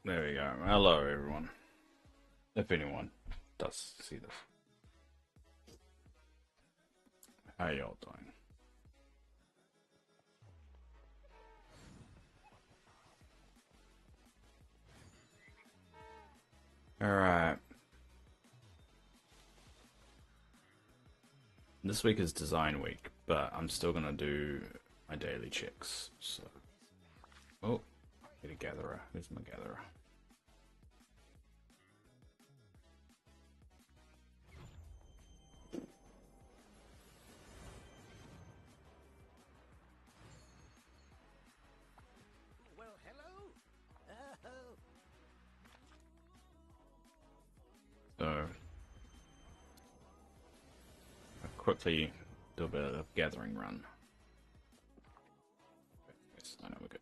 There we go. Hello, everyone. If anyone does see this, how y'all doing? All right. This week is design week, but I'm still gonna do my daily checks. So, oh, get a gatherer. Who's my gatherer? Well, hello. Oh. So, I'll quickly do a bit of gathering run. Yes, I know we're good.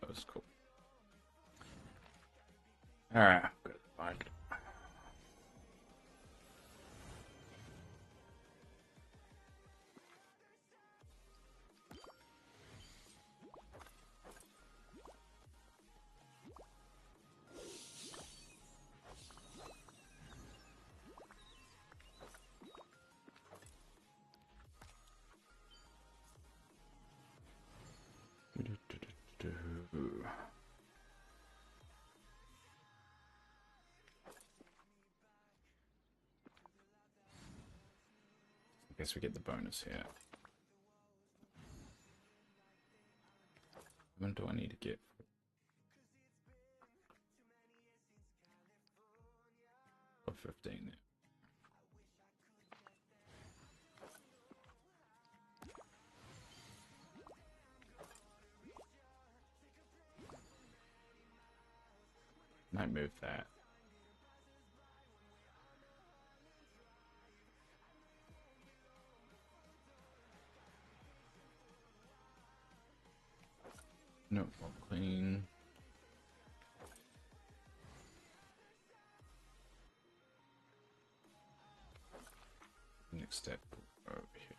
That was cool. All right, good. Fine. I guess we get the bonus here. When do I need to get? For 15 there. Might move that. No, more clean. Next step over here.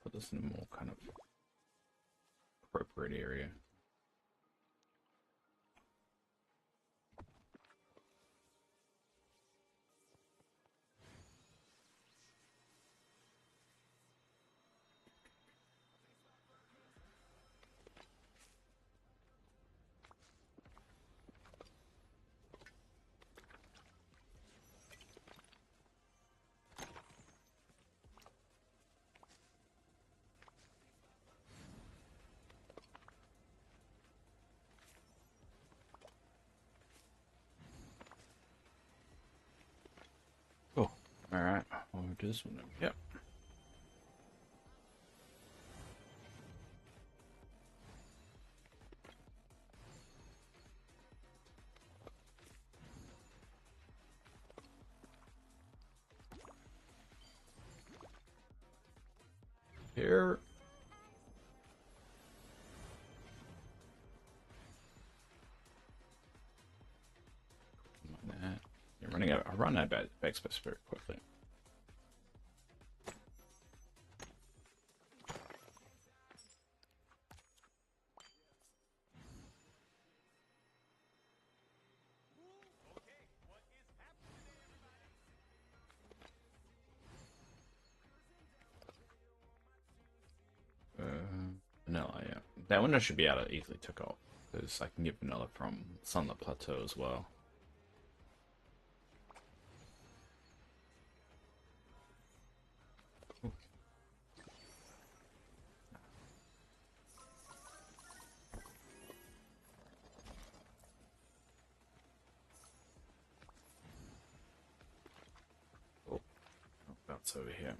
Put this in a more kind of appropriate area. Oh, all right. We'll do this one. Yep. Here. That. You're running out. I run out of backspace very quickly. Vanilla, yeah. That one I should be able to easily took off because I can get vanilla from Sunlit Plateau as well. That's over here.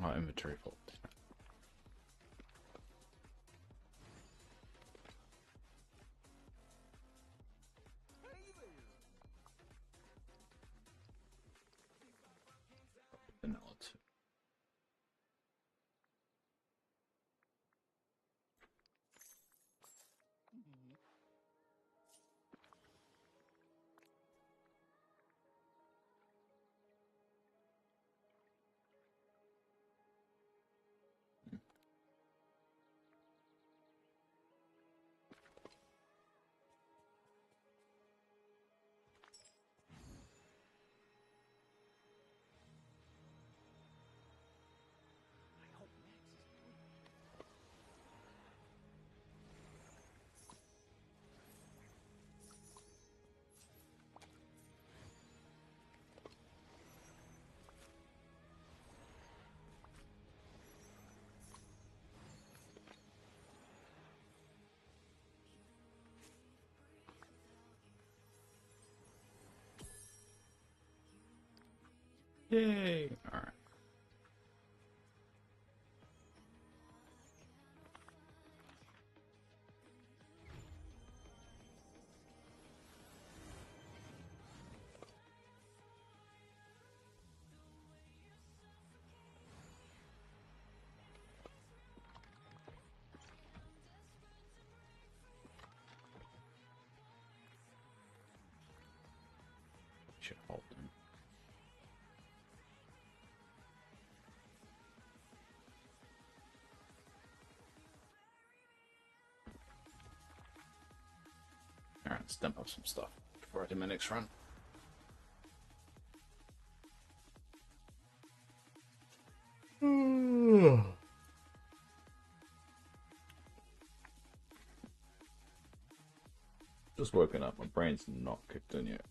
Oh, inventory fault. Vanilla too. Yay! Alright. Should hold them. Alright, let's dump up some stuff before I do my next run. Just woken up, my brain's not kicked in yet.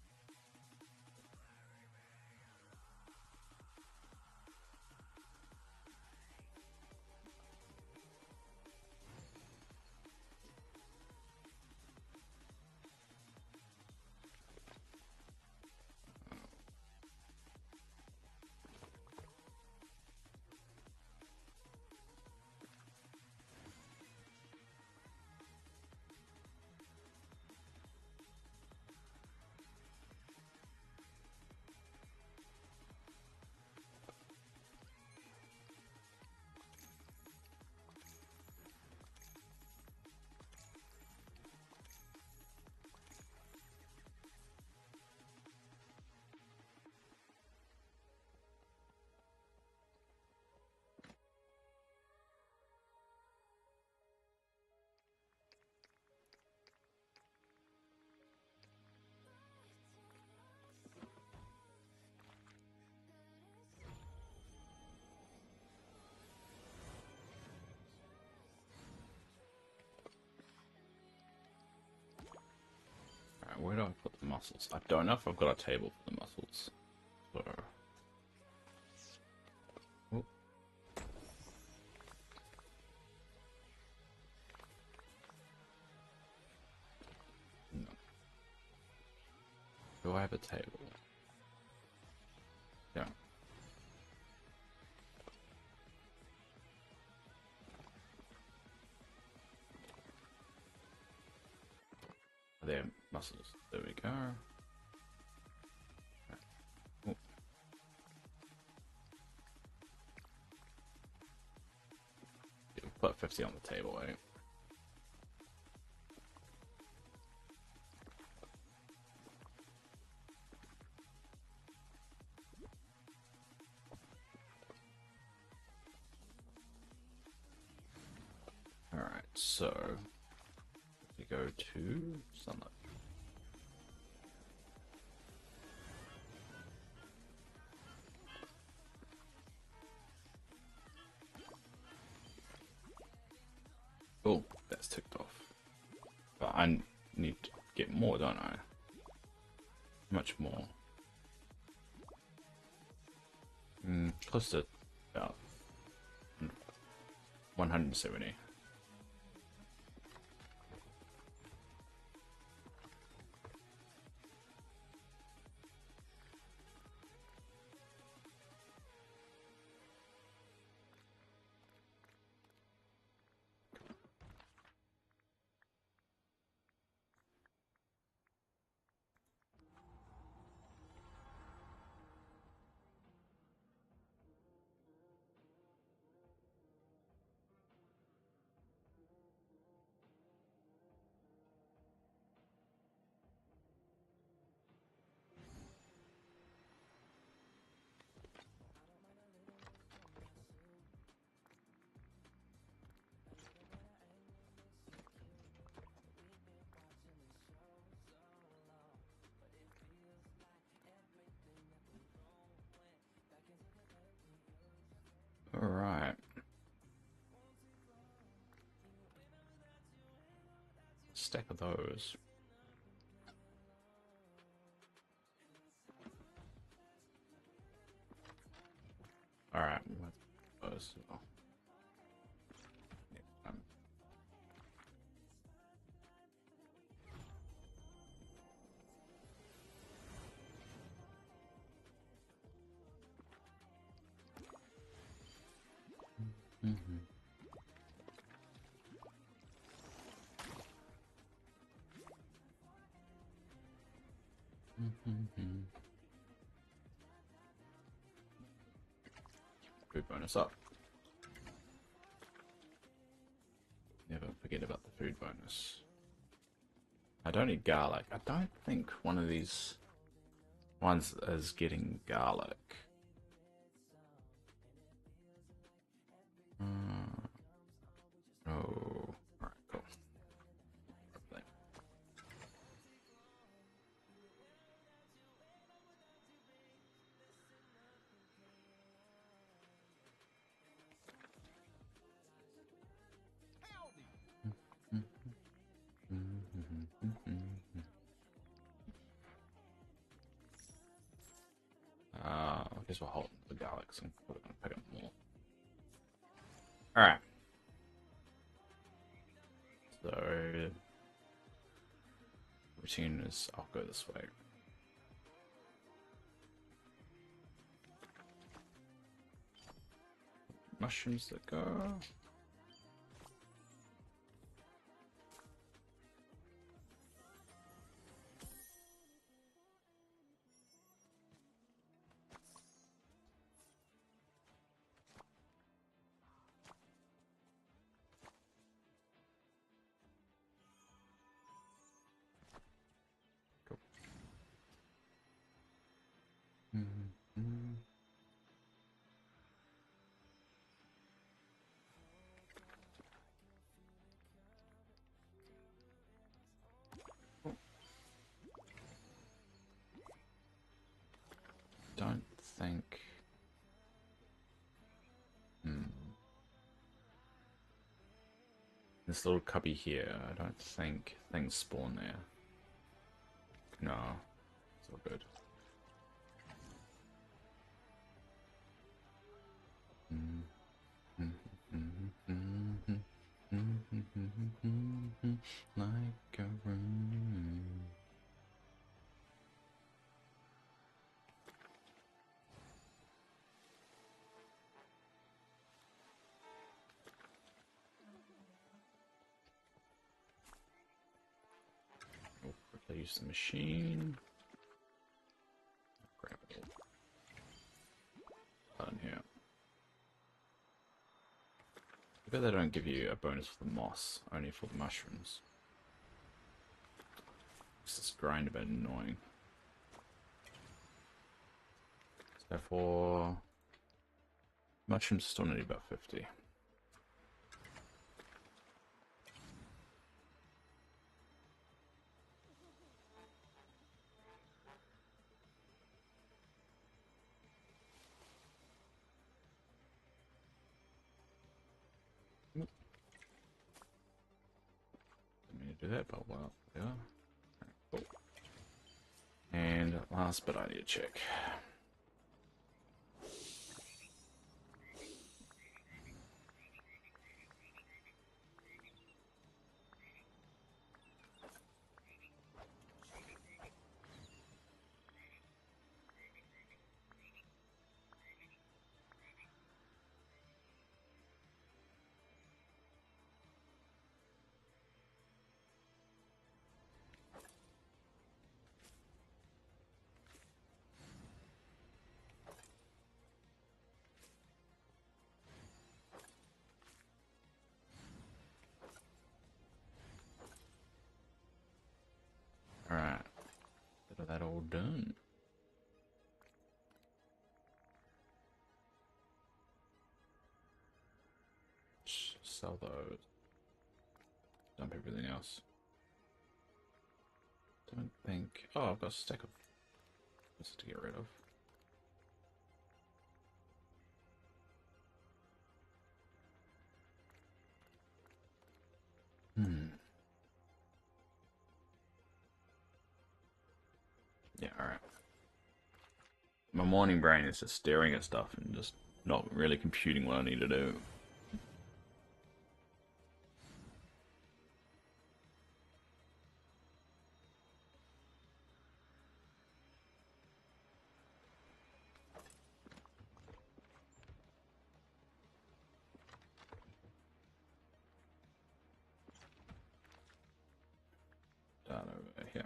Alright, where do I put the muscles? I don't know if I've got a table for the muscles. So... Oh. No. Do I have a table? Yeah. There, muscles. There we go. Oh. Yeah, we'll put 50 on the table, eh? Alright, so we go to sunlight. Oh, that's ticked off. But I need to get more, don't I? Much more. Close to about 170. All right. Stack of those. All right. Those. Oh. Yeah, mm-hmm. Mm-hmm. Food bonus up. Never forget about the food bonus. I don't need garlic. I don't think one of these ones is getting garlic. Oh, alright, cool. I guess we'll hold the garlics and we're gonna pick up more. Alright. So routine is I'll go this way. Mushrooms that go. Cool. Don't think. This little cubby here, I don't think things spawn there. No, it's all good. Like a room. We'll quickly use the machine. Grab it all. Done here. I bet they don't give you a bonus for the moss, only for the mushrooms. This grind a bit annoying. So for mushrooms, still need about 50. Didn't mean to do that, but well, yeah. Cool. And last but I need to check. done. Sell those. Dump everything else. Don't think. Oh, I've got a stack of this to get rid of. Yeah, alright. My morning brain is just staring at stuff and just not really computing what I need to do. Down over here.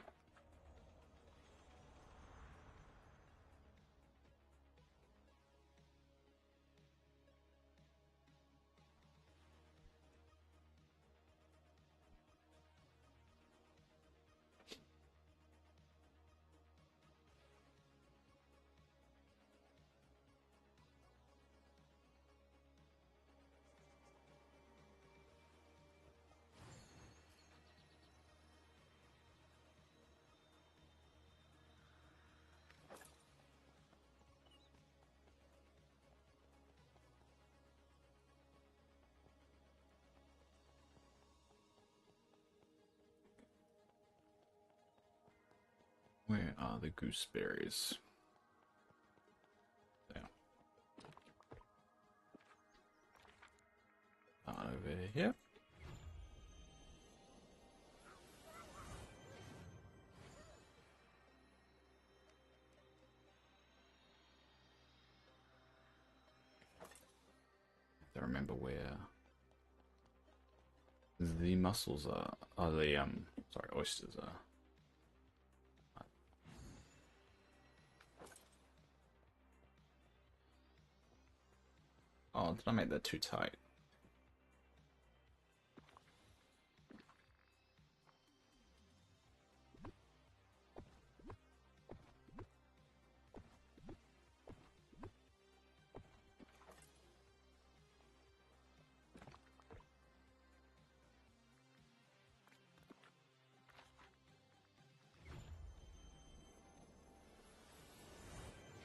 Where are the gooseberries? There. Over here. I remember where the mussels are. Oh, the sorry, oysters are. Oh, did I make that too tight?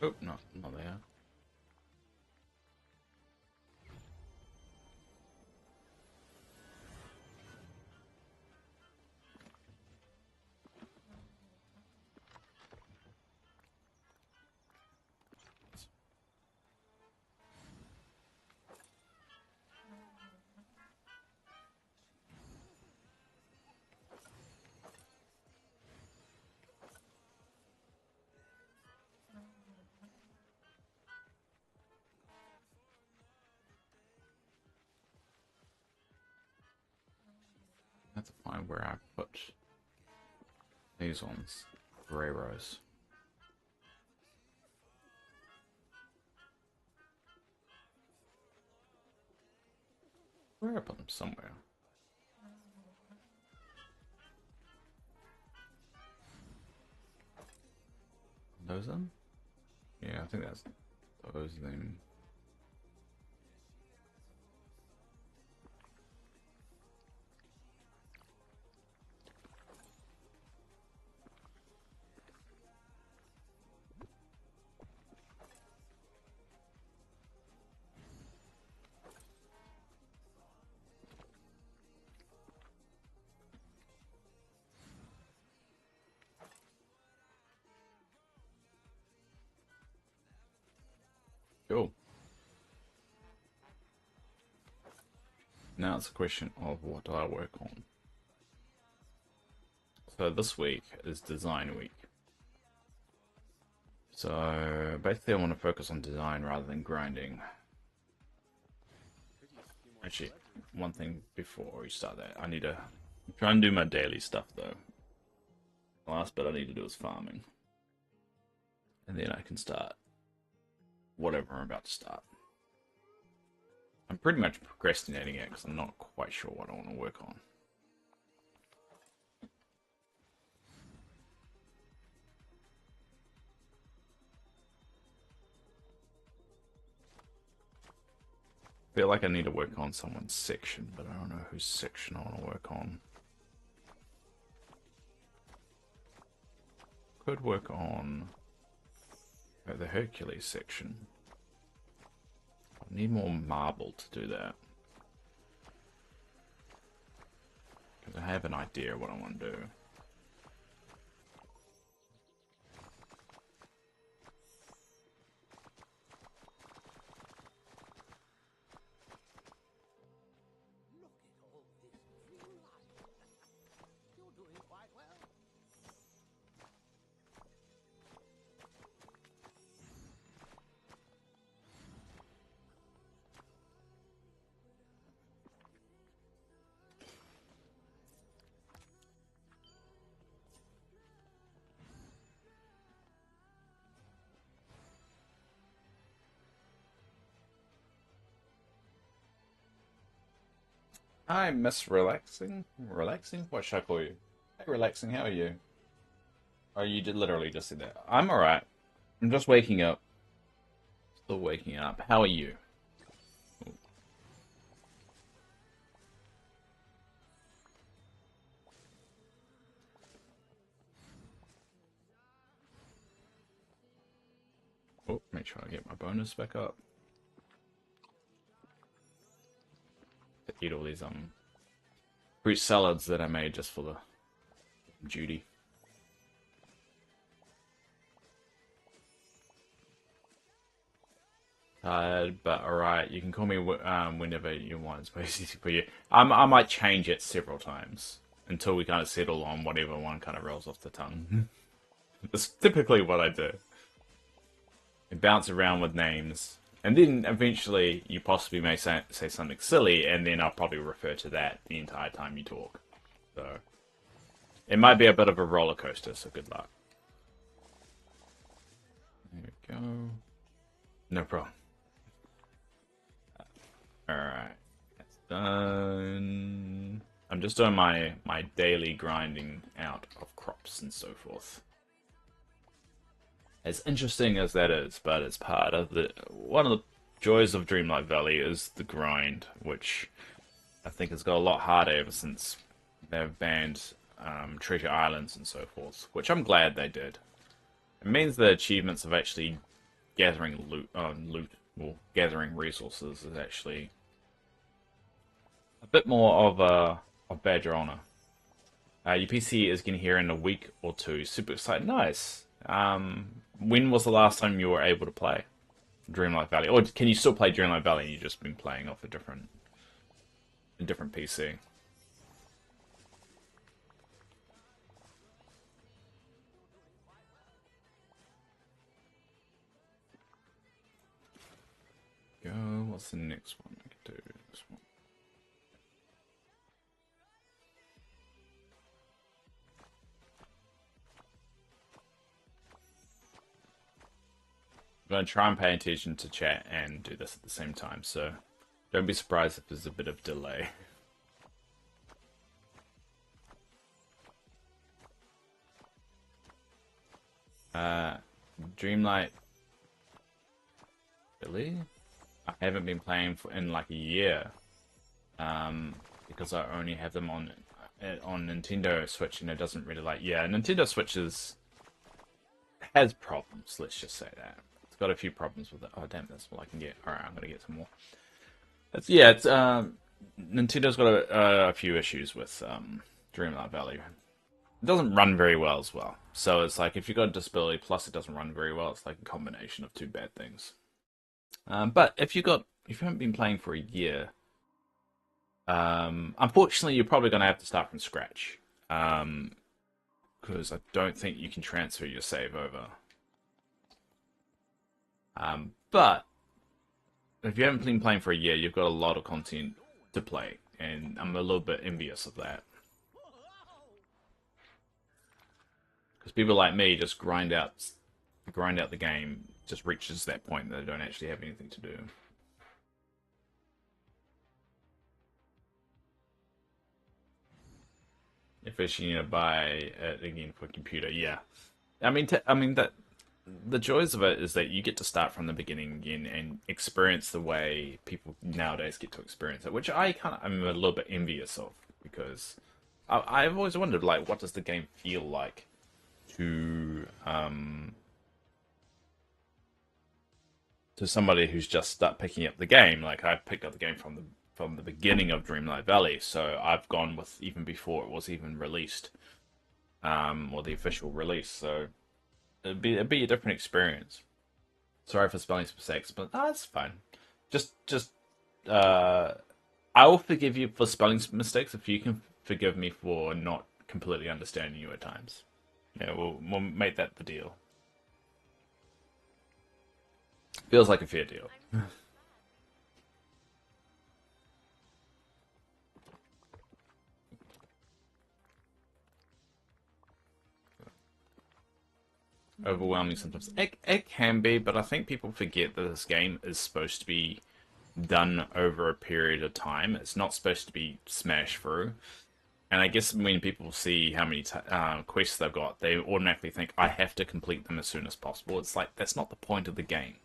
Oh, not there. I have to find where I put these ones. Gray rose. Where I put them somewhere. Those them? Yeah, I think that's those them. Cool. Now it's a question of what do I work on. So this week is design week. So basically I want to focus on design rather than grinding. Actually, one thing before we start that, I need to try and do my daily stuff though. The last bit I need to do is farming. And then I can start whatever I'm about to start. I'm pretty much procrastinating it because I'm not quite sure what I want to work on. feel like I need to work on someone's section, but I don't know whose section I want to work on. Could work on the Hercules section. I need more marble to do that. Because I have an idea of what I want to do. Look at all this green light. You're doing quite well. Hi, Miss Relaxing? Relaxing? What should I call you? Hey, Relaxing, how are you? Oh, you did literally just say that. I'm alright. I'm just waking up. Still waking up. How are you? Oh, make sure I get my bonus back up. Eat all these fruit salads that I made just for the duty. Tired, but alright. You can call me whenever you want. It's basically for you. I might change it several times until we kind of settle on whatever one kind of rolls off the tongue. That's typically what I do. I bounce around with names. And then eventually you possibly may say something silly, and then I'll probably refer to that the entire time you talk. So it might be a bit of a roller coaster, so good luck. There we go. No problem. Alright. That's done. I'm just doing my daily grinding out of crops and so forth. As interesting as that is, but it's part of the one of the joys of Dreamlight Valley is the grind, which I think has got a lot harder ever since they've banned treasure islands and so forth, which I'm glad they did. It means the achievements of actually gathering loot or gathering resources is actually a bit more of badge honor. Your PC is getting here in a week or two. Super excited. Nice. When was the last time you were able to play Dreamlight Valley? Or can you still play Dreamlight Valley and you've just been playing off a different PC? Go. What's the next one I can do? This one. I'm going to try and pay attention to chat and do this at the same time, so don't be surprised if there's a bit of delay. Dreamlight. Really? I haven't been playing in like a year. Because I only have them on Nintendo Switch, and it doesn't really Nintendo Switch has problems, let's just say that. It's got a few problems with it. Oh damn, that's all I can get. Alright, I'm gonna get some more. Nintendo's got a few issues with Dreamlight Valley. It doesn't run very well as well. So it's like if you've got a disability plus it doesn't run very well, it's like a combination of two bad things. But if you haven't been playing for a year, unfortunately you're probably gonna have to start from scratch. Because I don't think you can transfer your save over. But if you haven't been playing for a year, you've got a lot of content to play, and I'm a little bit envious of that. Because people like me just grind out the game, just reaches that point that they don't actually have anything to do. If you need to buy it again for a computer, yeah. I mean that the joys of it is that you get to start from the beginning again and experience the way people nowadays get to experience it, which I'm a little bit envious of because I've always wondered like what does the game feel like to to somebody who's just start picking up the game. Like I picked up the game from the beginning of Dreamlight Valley, so I've gone with even before it was even released, or the official release. So it'd be a different experience. Sorry for spelling mistakes, but that's fine. Just uh, I will forgive you for spelling mistakes if you can forgive me for not completely understanding you at times. Yeah, we'll make that the deal. Feels like a fair deal. Overwhelming sometimes. It can be, but I think people forget that this game is supposed to be done over a period of time. It's not supposed to be smashed through. And I guess when people see how many quests they've got, they automatically think, I have to complete them as soon as possible. It's like, that's not the point of the game.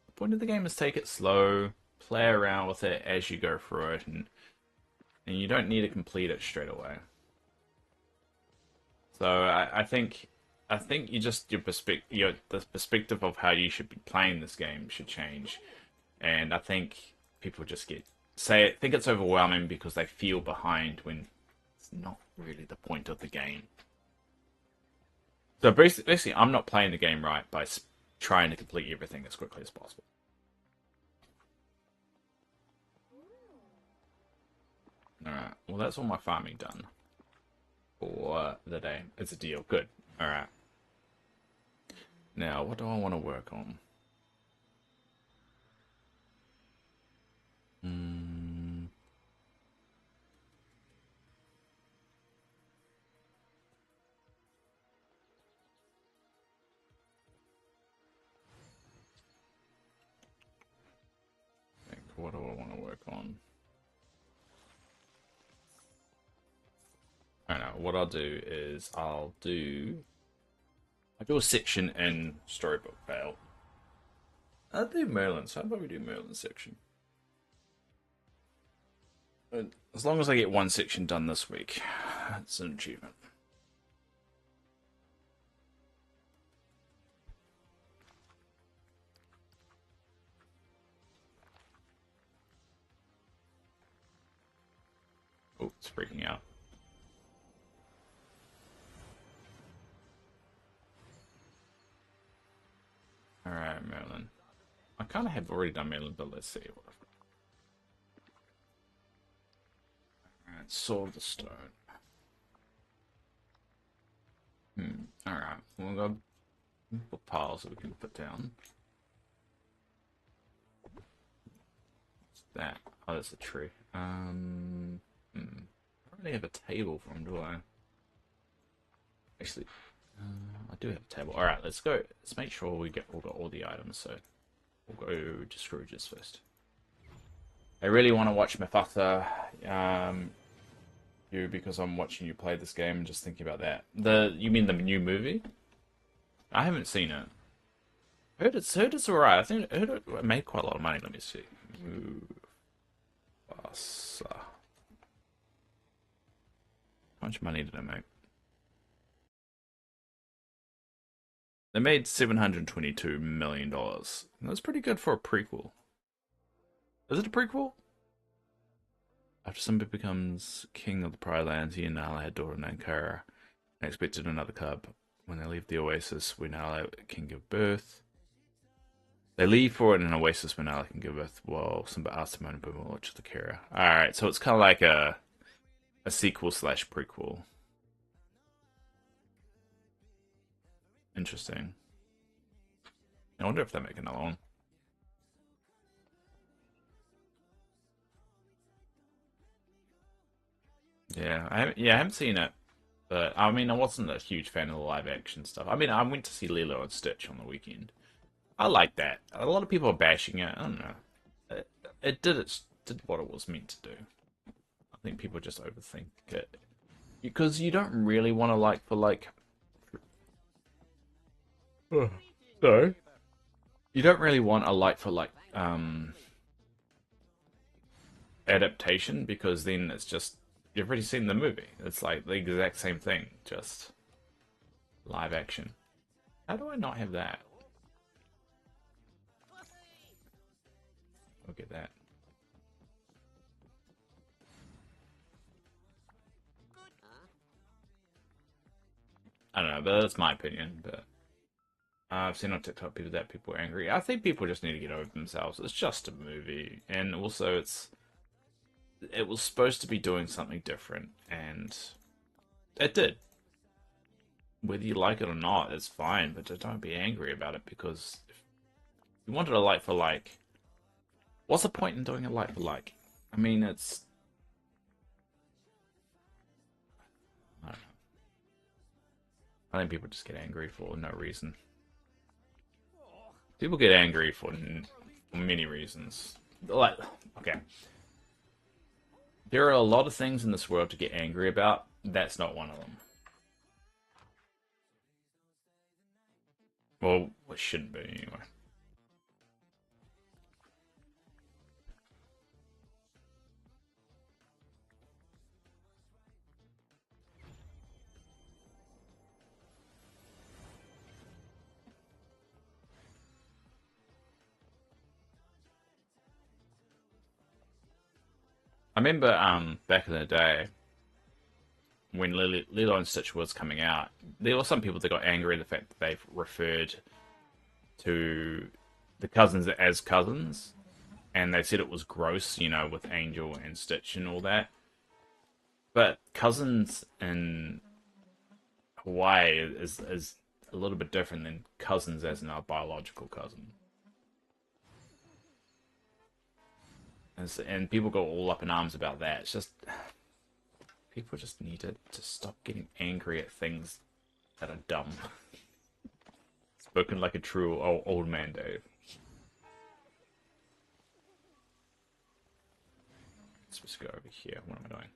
The point of the game is take it slow, play around with it as you go through it, and you don't need to complete it straight away. So I think you just the perspective of how you should be playing this game should change, and I think people just think it's overwhelming because they feel behind when it's not really the point of the game. So basically, I'm not playing the game right by trying to complete everything as quickly as possible. All right. Well, that's all my farming done for the day. It's a deal. Good. All right. Now, what do I want to work on? Hmm. What do I want to work on? I don't know. What I'll do is I do a section in Storybook Vale. I'll do Merlin's. How about we do Merlin's section? As long as I get one section done this week, that's an achievement. Oh, it's freaking out. Alright, Merlin. I kind of have already done Merlin, but let's see what I've got. Alright, Sword of the Stone. Alright, we'll go put piles that we can put down. What's that? Oh, that's a tree. I don't really have a table for him, do I? Actually, I do have a table. Alright, let's go. Let's make sure we got all the items, so we'll go to Scrooge's first. I really want to watch Mufasa, you, because I'm watching you play this game and just thinking about that. You mean the new movie? I haven't seen it. Heard it's alright. Heard it made quite a lot of money. Let me see. Mufasa. How much money did it make? They made $722 million. That's pretty good for a prequel. Is it a prequel? After Simba becomes king of the Pride Lands, he and Nala had daughter named Kara and expected another cub. When they leave the oasis, when Nala can give birth. They leave for an oasis when Nala can give birth, while Simba asks Timon and Pumbaa which is the Kara. Alright, so it's kind of like a sequel slash prequel. Interesting. I wonder if they make another one. Yeah, I haven't seen it, but I mean, I wasn't a huge fan of the live action stuff. I mean, I went to see Lilo and Stitch on the weekend. I like that. A lot of people are bashing it. I don't know. It did what it was meant to do. I think people just overthink it because you don't really want to like for like. So you don't really want a like for like adaptation because then it's just you've already seen the movie. It's like the exact same thing, just live action. How do I not have that? I'll get that. I don't know, but that's my opinion. But I've seen on TikTok people are angry. I think people just need to get over themselves. It's just a movie, and also it was supposed to be doing something different, and it did. Whether you like it or not, it's fine, but just don't be angry about it because if you wanted a like for like, what's the point in doing a like for like? I mean, I don't know. I think people just get angry for no reason. People get angry for many reasons. Like, okay, there are a lot of things in this world to get angry about. That's not one of them. Well, it shouldn't be anyway. I remember back in the day when Lilo and Stitch was coming out, there were some people that got angry at the fact that they referred to the cousins as cousins, and they said it was gross, you know, with Angel and Stitch and all that. But cousins in Hawaii is a little bit different than cousins as in our biological cousin. And people go all up in arms about that. It's just people just need to stop getting angry at things that are dumb. Spoken like a true old man, Dave. Let's just go over here. What am I doing?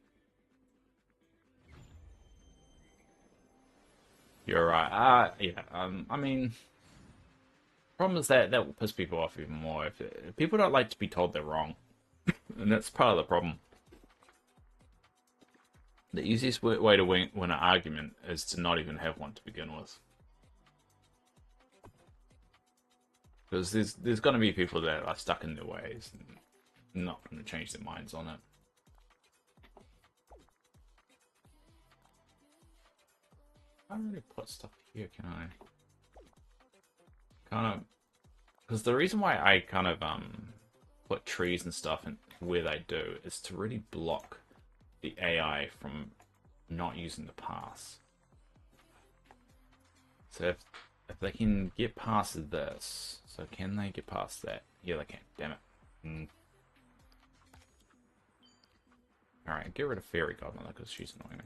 You're right. Yeah. I mean, problem is that will piss people off even more. If people don't like to be told they're wrong, and that's part of the problem. The easiest way to win an argument is to not even have one to begin with. Because there's going to be people that are stuck in their ways and not going to change their minds on it. I don't really put stuff here, can I? Kind of, because the reason why I kind of put trees and stuff in where they do is to really block the AI from not using the pass. So if they can get past this, so can they get past that? Yeah, they can. Damn it. Alright, get rid of Fairy Godmother because she's annoying me.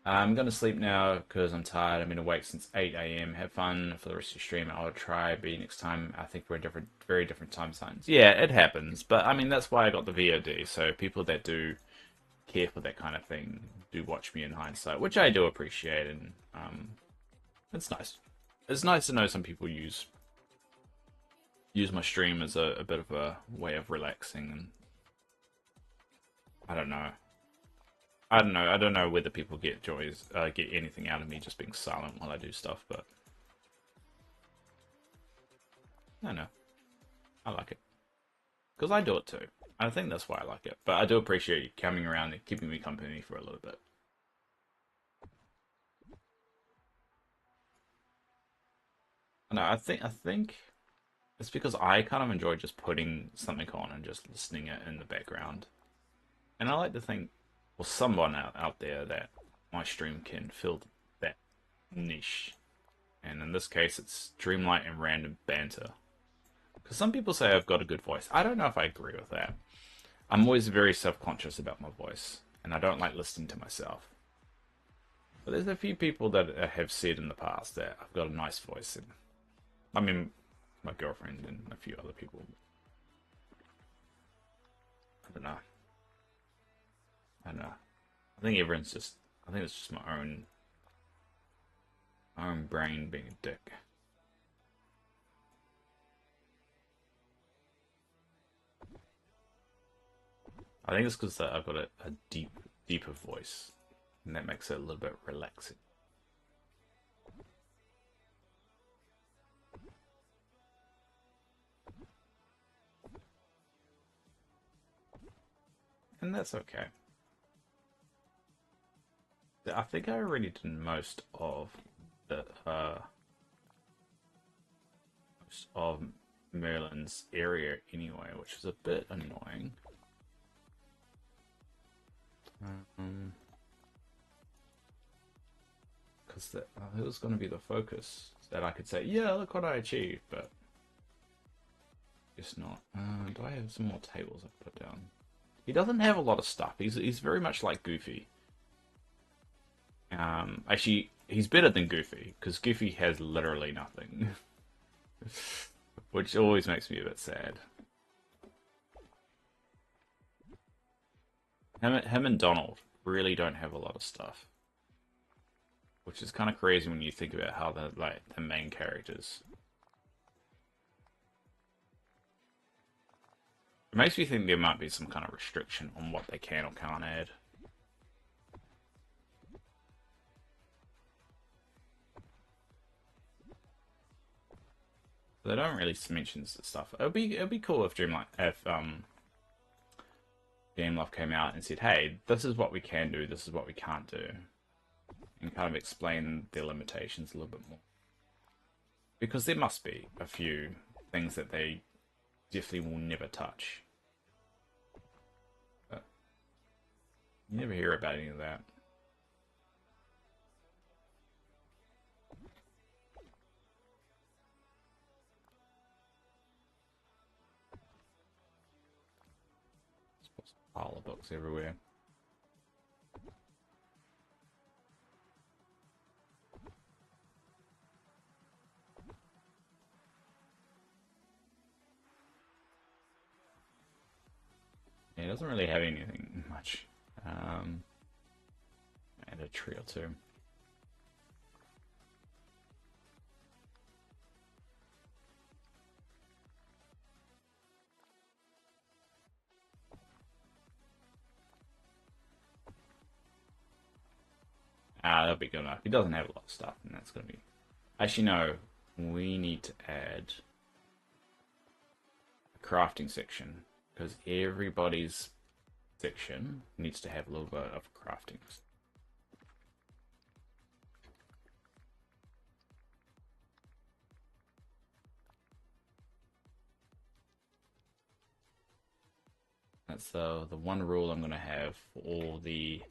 I'm going to sleep now because I'm tired. I've been awake since 8 a.m. Have fun for the rest of the stream. I'll try be next time. I think we're in very different time zones. Yeah, it happens. But, I mean, that's why I got the VOD. So people that do care for that kind of thing do watch me in hindsight, which I do appreciate. And it's nice. It's nice to know some people use my stream as a bit of a way of relaxing. And I don't know. I don't know. I don't know whether people get get anything out of me just being silent while I do stuff, but I don't know. I like it because I do it too. I think that's why I like it. But I do appreciate you coming around and keeping me company for a little bit. No, I think it's because I kind of enjoy just putting something on and just listening it in the background, and I like to think, well, someone out there that my stream can fill that niche. And in this case, it's Dreamlight and random banter. Because some people say I've got a good voice. I don't know if I agree with that. I'm always very self-conscious about my voice, and I don't like listening to myself. But there's a few people that have said in the past that I've got a nice voice, and I mean, my girlfriend and a few other people. I don't know. I don't know. I think everyone's just. I think it's just my own My own brain being a dick. I think it's because I've got a deeper voice, and that makes it a little bit relaxing. And that's okay. I think I already did most of the most of Merlin's area anyway, which is a bit annoying. Because it was going to be the focus that I could say, yeah, look what I achieved, but it's not. Do I have some more tables I can put down? He doesn't have a lot of stuff. He's very much like Goofy. Actually, he's better than Goofy because Goofy has literally nothing, which always makes me a bit sad. Him and Donald really don't have a lot of stuff, which is kind of crazy when you think about how they're like the main characters. It makes me think there might be some kind of restriction on what they can or can't add. They don't really mention stuff. It'd be cool if Dreamlife came out and said, "Hey, this is what we can do. This is what we can't do," and kind of explain their limitations a little bit more. Because there must be a few things that they definitely will never touch. But you never hear about any of that. Pile of books everywhere. Yeah, it doesn't really have anything much. And a tree or two. That'll be good enough. He doesn't have a lot of stuff, and that's gonna be. Actually, no. We need to add a crafting section because everybody's section needs to have a little bit of crafting. That's the one rule I'm gonna have for all the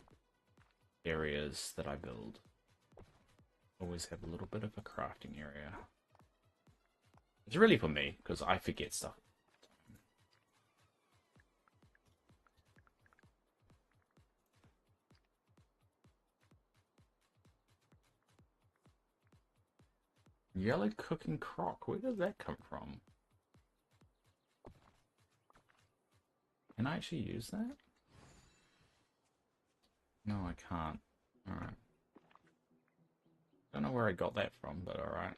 areas that I build. Always have a little bit of a crafting area. It's really for me because I forget stuff. Yellow cooking crock. Where does that come from? Can I actually use that? No, I can't. Alright. Don't know where I got that from, but alright.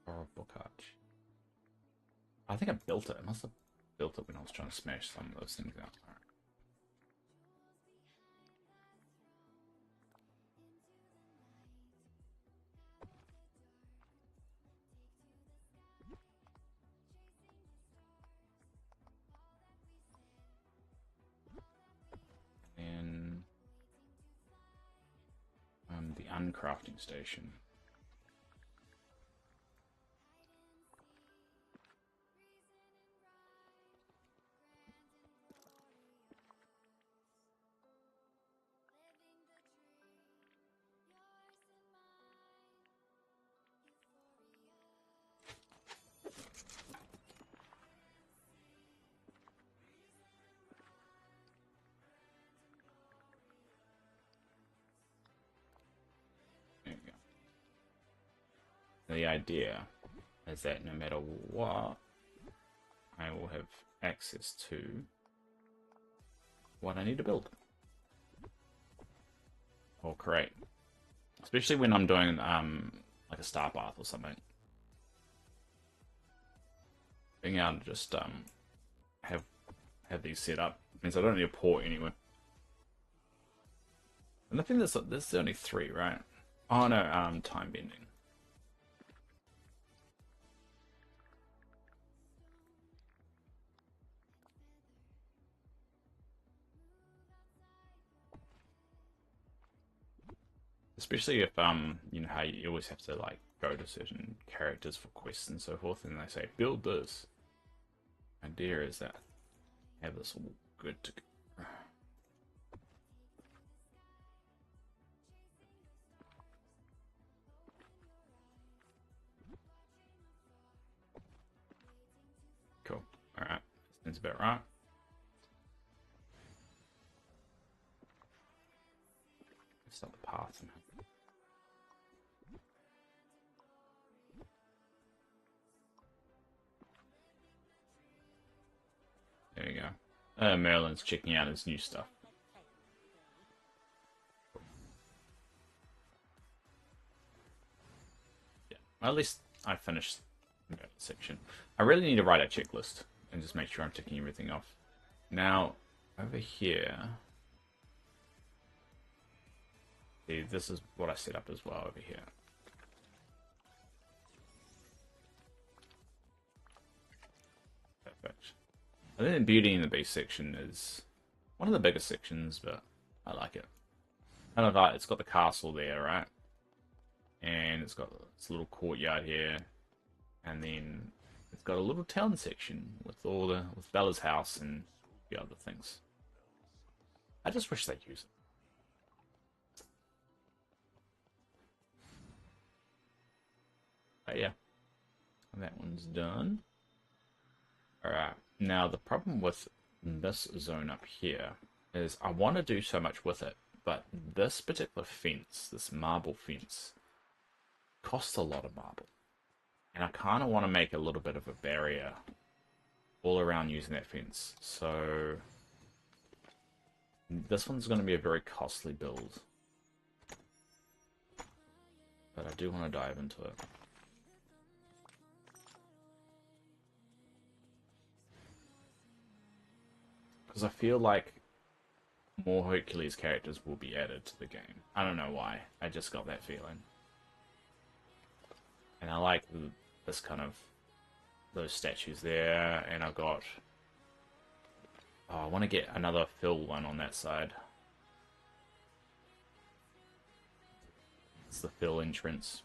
Or a book arch. I think I built it. I must have built it when I was trying to smash some of those things out. Alright. And the uncrafting station. the idea is that no matter what, I will have access to what I need to build or create. Especially when I'm doing like a star path or something. Being able to just have these set up means I don't need a port anywhere. And I think there's only 3, right? Oh no, time bending. Especially if you know how you always have to like go to certain characters for quests and so forth, and they say build this. Idea is that have this all good to go. Cool. All right, seems about right. Stop the path. There you go. Merlin's checking out his new stuff. Yeah, at least I finished that section. I really need to write a checklist and just make sure I'm ticking everything off. Now, over here, see, this is what I set up as well over here. Perfect. I think the Beauty and the Beast section is one of the biggest sections, but I like it. Kind of like it's got the castle there, right? And it's got this little courtyard here, and then it's got a little town section with with Bella's house and the other things. I just wish they'd use it. But yeah, that one's done. Alright, now the problem with this zone up here is I want to do so much with it, but this particular fence, this marble fence, costs a lot of marble. And I kind of want to make a little bit of a barrier all around using that fence. So this one's going to be a very costly build. But I do want to dive into it. Because I feel like more Hercules characters will be added to the game. I don't know why. I just got that feeling. And I like this kind of those statues there, and I've got I want to get another Phil one on that side. It's the Phil entrance.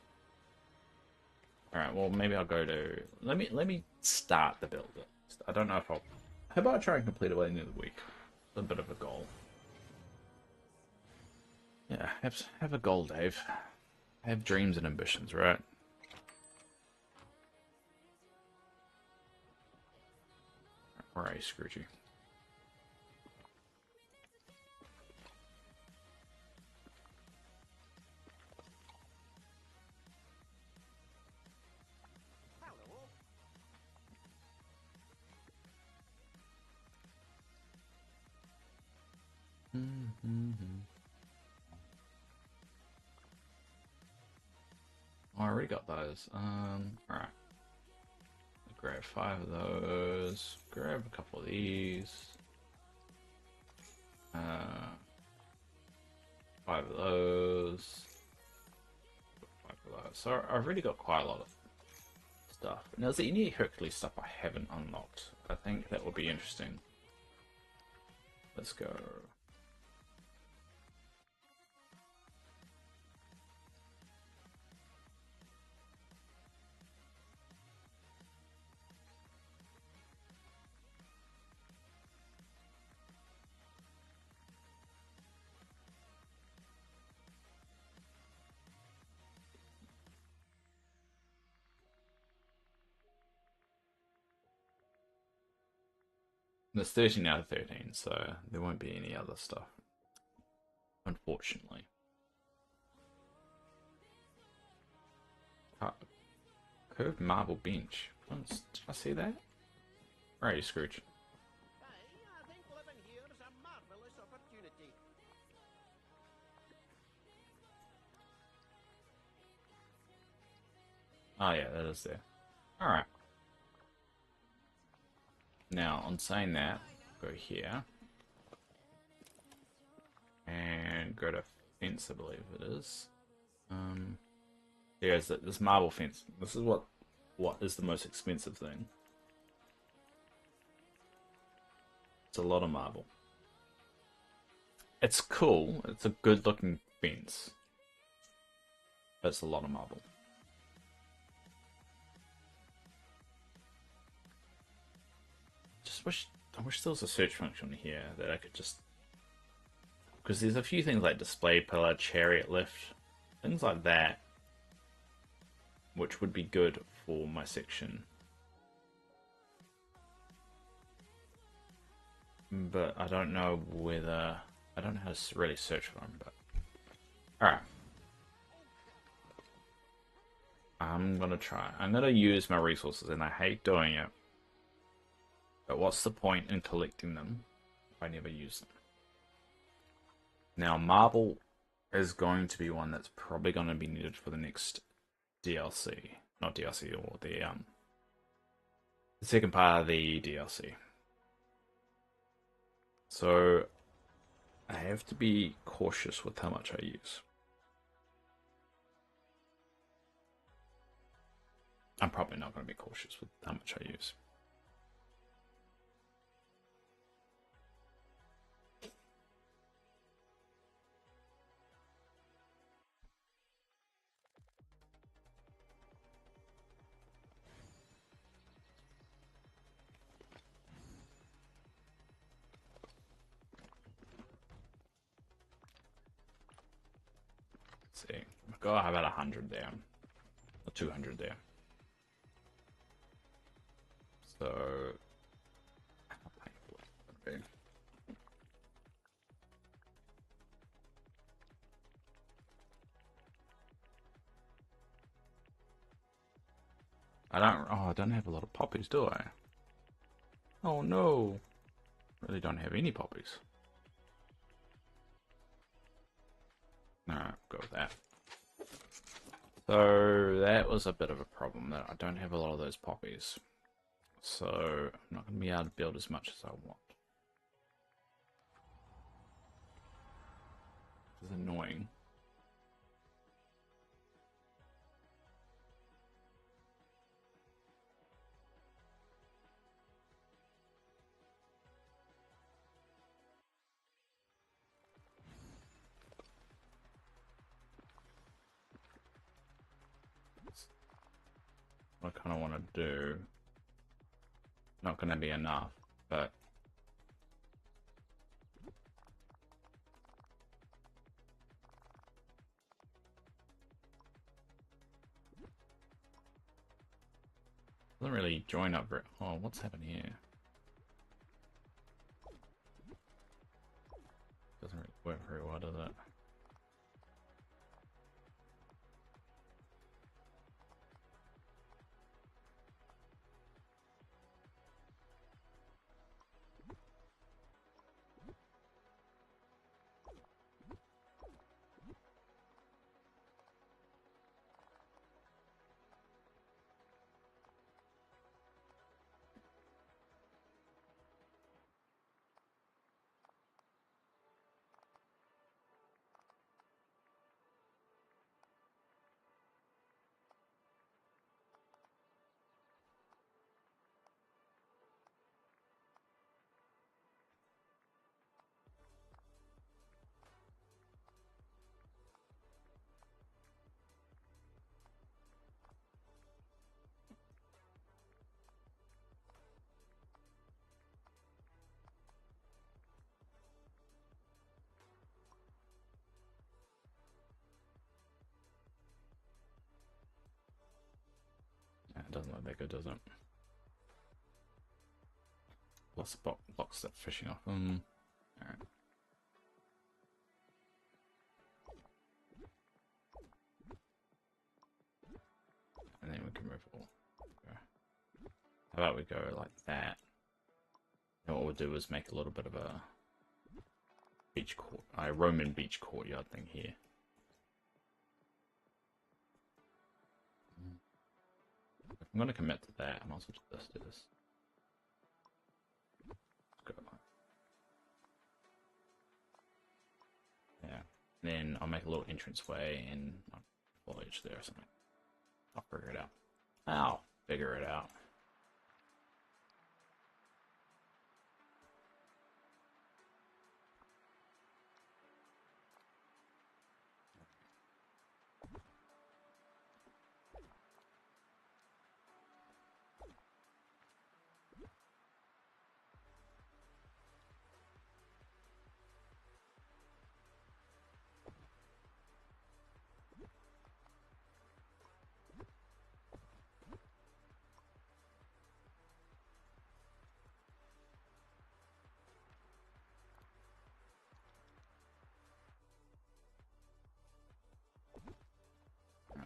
Alright, well maybe I'll go to let me start the build. I don't know if I'll how about I try and complete it by the end of the week? It's a bit of a goal. Yeah, have a goal, Dave. Have dreams and ambitions, right? Where are you, Scroogey? Oh, I already got those. Alright. Grab 5 of those. Grab a couple of these. 5 of those. 5 of those. So I've already got quite a lot of stuff. Now, is there any Hercules stuff I haven't unlocked? I think that would be interesting. Let's go. There's 13 out of 13, so there won't be any other stuff. Unfortunately. Curved marble bench. Did I see that? Where are you, Scrooge? I think living here is a marvelous opportunity. Oh yeah, that is there. Alright. Now, on saying that, go here. And go to fence, I believe it is. Yeah, this marble fence. This is what is the most expensive thing. It's a lot of marble. It's cool. It's a good looking fence. But it's a lot of marble. I wish there was a search function here that I could just, because there's a few things like display pillar, chariot lift, things like that, which would be good for my section. But I don't know whether, I don't know how to really search for them, but alright. I'm gonna try. I'm gonna use my resources, and I hate doing it. But what's the point in collecting them if I never use them? Now, marble is going to be one that's probably going to be needed for the next DLC. Not DLC, or the second part of the DLC. So, I have to be cautious with how much I use. I'm probably not going to be cautious with how much I use. Let's see. I've got about 100 there. Or 200 there. So, how painful it's going to be. I don't have a lot of poppies, do I? Oh no. Really don't have any poppies. Alright, go with that. So that was a bit of a problem, that I don't have a lot of those poppies. So I'm not going to be able to build as much as I want. It's annoying. What I kind of want to do. Not going to be enough, but doesn't really join up very. Oh, what's happening here? Doesn't really work very well, does it? Yeah, it doesn't look that good, does it? Lots of blocks that fishing off them. Alright. and then we can move all. How about we go like that? And what we'll do is make a little bit of a beach court, a Roman beach courtyard thing here. If I'm going to commit to that, I might as well just do this. Let's go like. Yeah. Then I'll make a little entranceway and foliage there or something. I'll figure it out. I'll figure it out.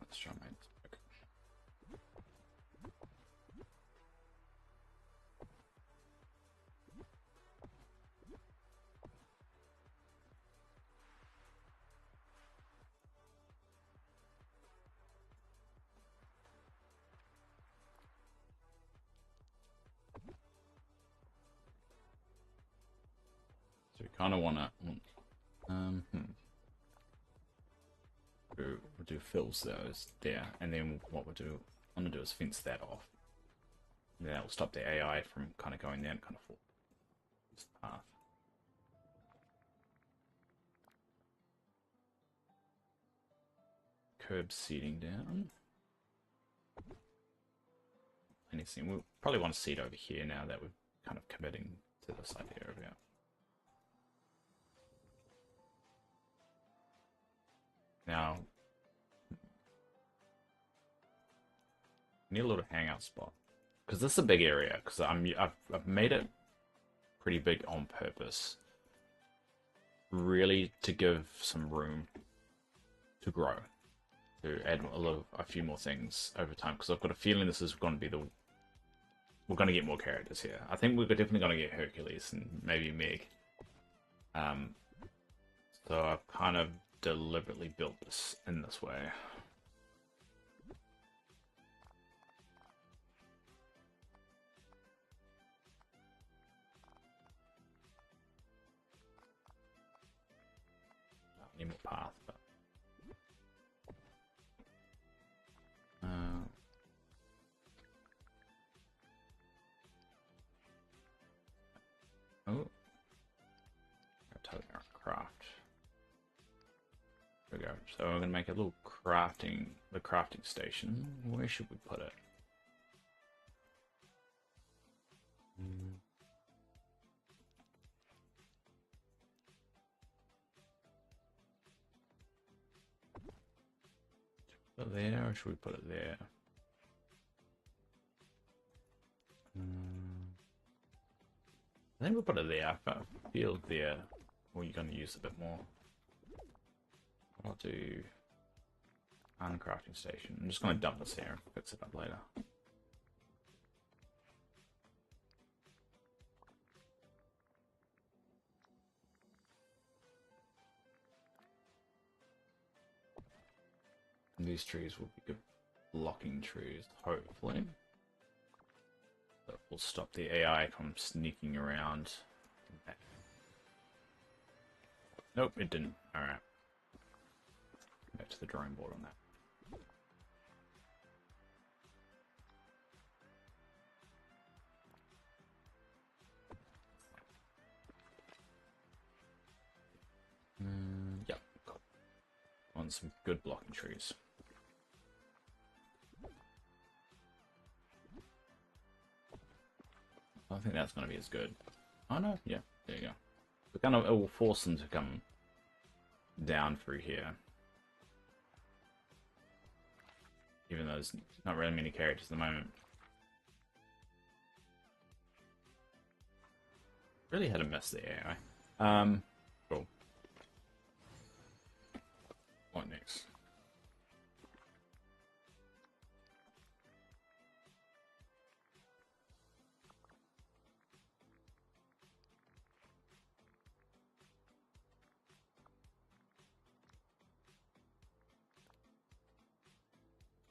Let's try my work. So we kind of want to we'll do fills those there, and then what I'm gonna do is fence that off. And that will stop the AI from kind of going down kind of this path. Curb seeding down. Anything we'll probably want to seed over here now that we're kind of committing to this idea over here. Now, need a little hangout spot because this is a big area. Because I've made it pretty big on purpose, really to give some room to grow, to add a few more things over time. Because I've got a feeling this is going to be we're going to get more characters here. I think we're definitely going to get Hercules and maybe Meg. So I've kind of deliberately built this in this way. Need more path, but craft. There we go. So we're gonna make a little crafting station. Where should we put it? Put it there, or should we put it there? I think we'll put it there. I feel there, or you're going to use a bit more. I'll do uncrafting station. I'm just going to dump this here and fix it up later. And these trees will be good blocking trees, hopefully. That will stop the AI from sneaking around. Nope, it didn't. Alright. Back to the drawing board on that. Yep, on some good blocking trees. I think that's going to be as good. Oh no, yeah, there you go. It will force them to come down through here. Even though there's not really many characters at the moment. Really had a mess there, anyway. Cool. What next?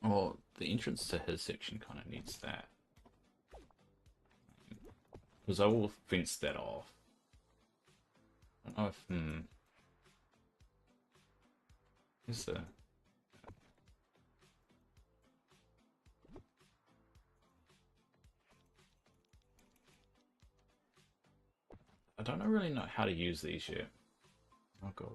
Well, the entrance to his section kind of needs that. Because I will fence that off. I don't know if, is there? I don't really know how to use these yet. Oh god.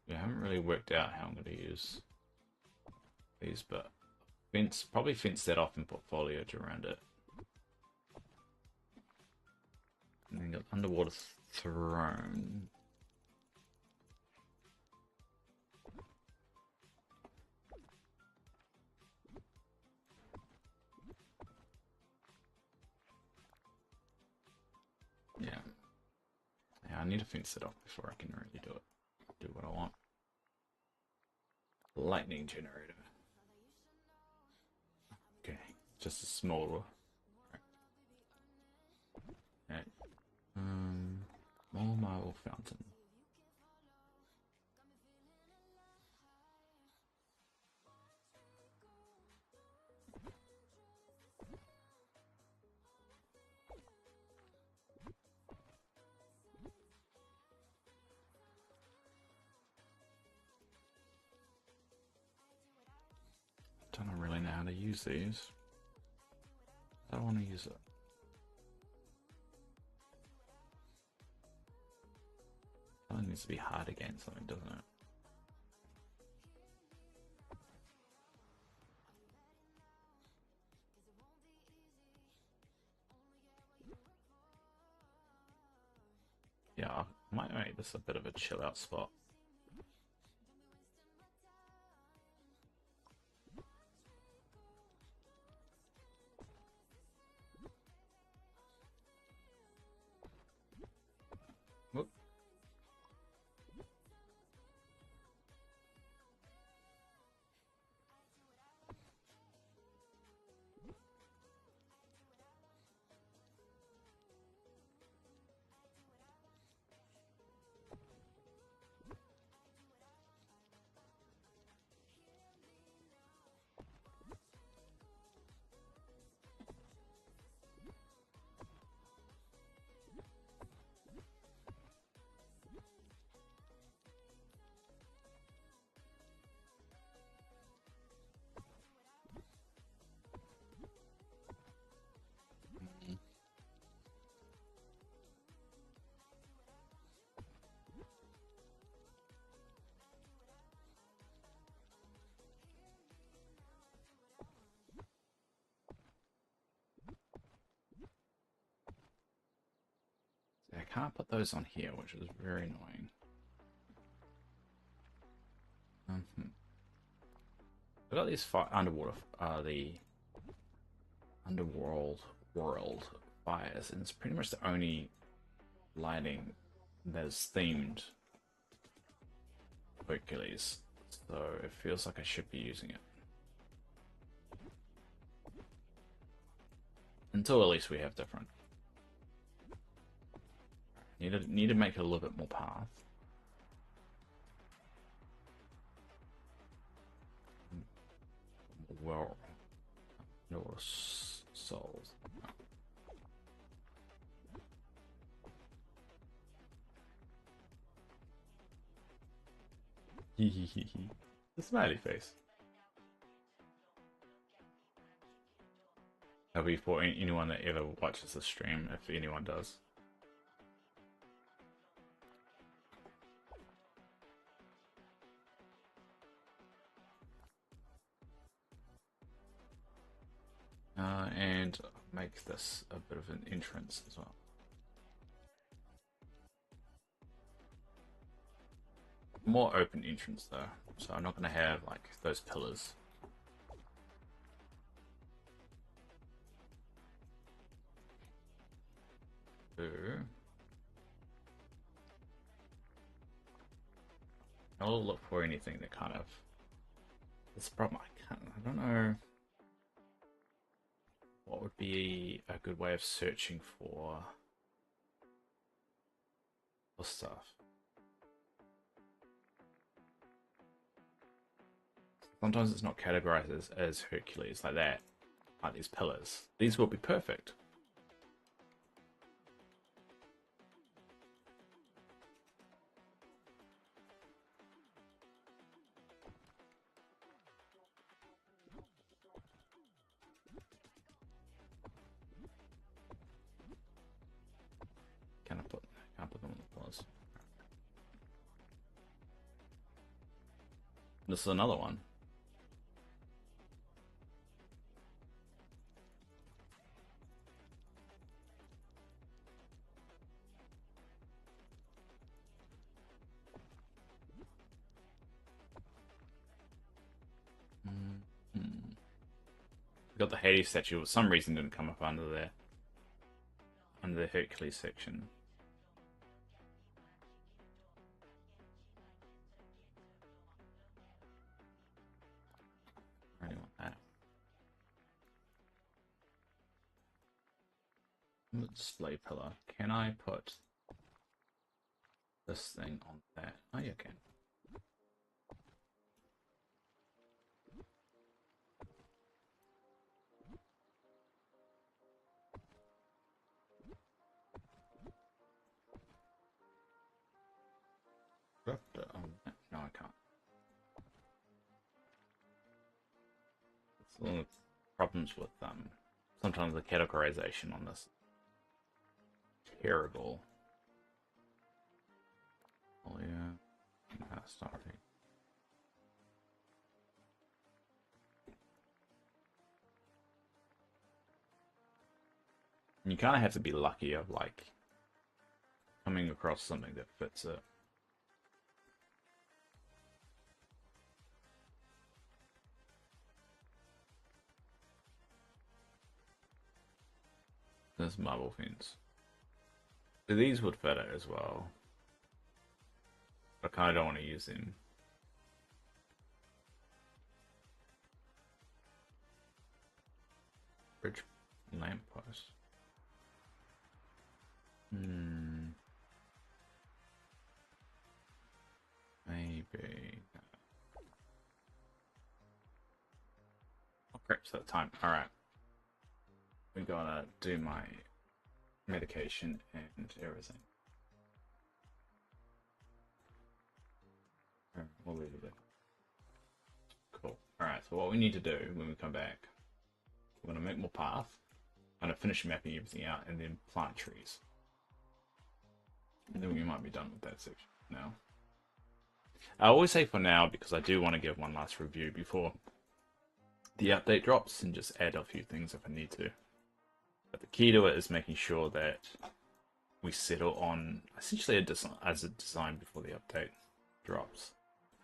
Yeah, I haven't really worked out how I'm going to use these, but probably fence that off and put foliage around it. And then got underwater throne. Yeah. Yeah, I need to fence it off before I can really do what I want. Lightning generator. Okay, just a small. Okay. More marble fountain. Don't really know how to use these. I don't want to use it. It needs to be hard against something, doesn't it? Yeah, I might make this a bit of a chill out spot. Whoop. I can't put those on here, which is very annoying. I got these the underworld fires, and it's pretty much the only lighting that is themed Hercules. So it feels like I should be using it. Until at least we have different. Need to make it a little bit more path. Well, no souls. The smiley face. That'll be for anyone that ever watches the stream, if anyone does. And make this a bit of an entrance as well. More open entrance though, so I'm not going to have like those pillars. I'll look for anything that kind of. This problem I don't know. What would be a good way of searching for stuff? Sometimes it's not categorized as Hercules like that, like these pillars. These will be perfect. Can't put them on the pillars. This is another one. We got the Hades statue. For some reason, didn't come up under there, under the Hercules section. I really want that. Display pillar. Can I put this thing on that? Oh, you can. No, I can't. It's one of the problems with sometimes the categorization on this. Terrible. Oh yeah. That's not right. You kind of have to be lucky of like coming across something that fits it. This marble fence. So these would fit it as well. I kind of don't want to use them. Bridge lamppost. Maybe. Oh crap, it's that time. Alright. We're gonna do my medication and everything. We'll leave it there. Cool. Alright, so what we need to do when we come back, we're gonna make more path. I'm gonna finish mapping everything out and then plant trees. And then we might be done with that section now. I always say for now because I do want to give one last review before the update drops and just add a few things if I need to. But the key to it is making sure that we settle on essentially a design before the update drops.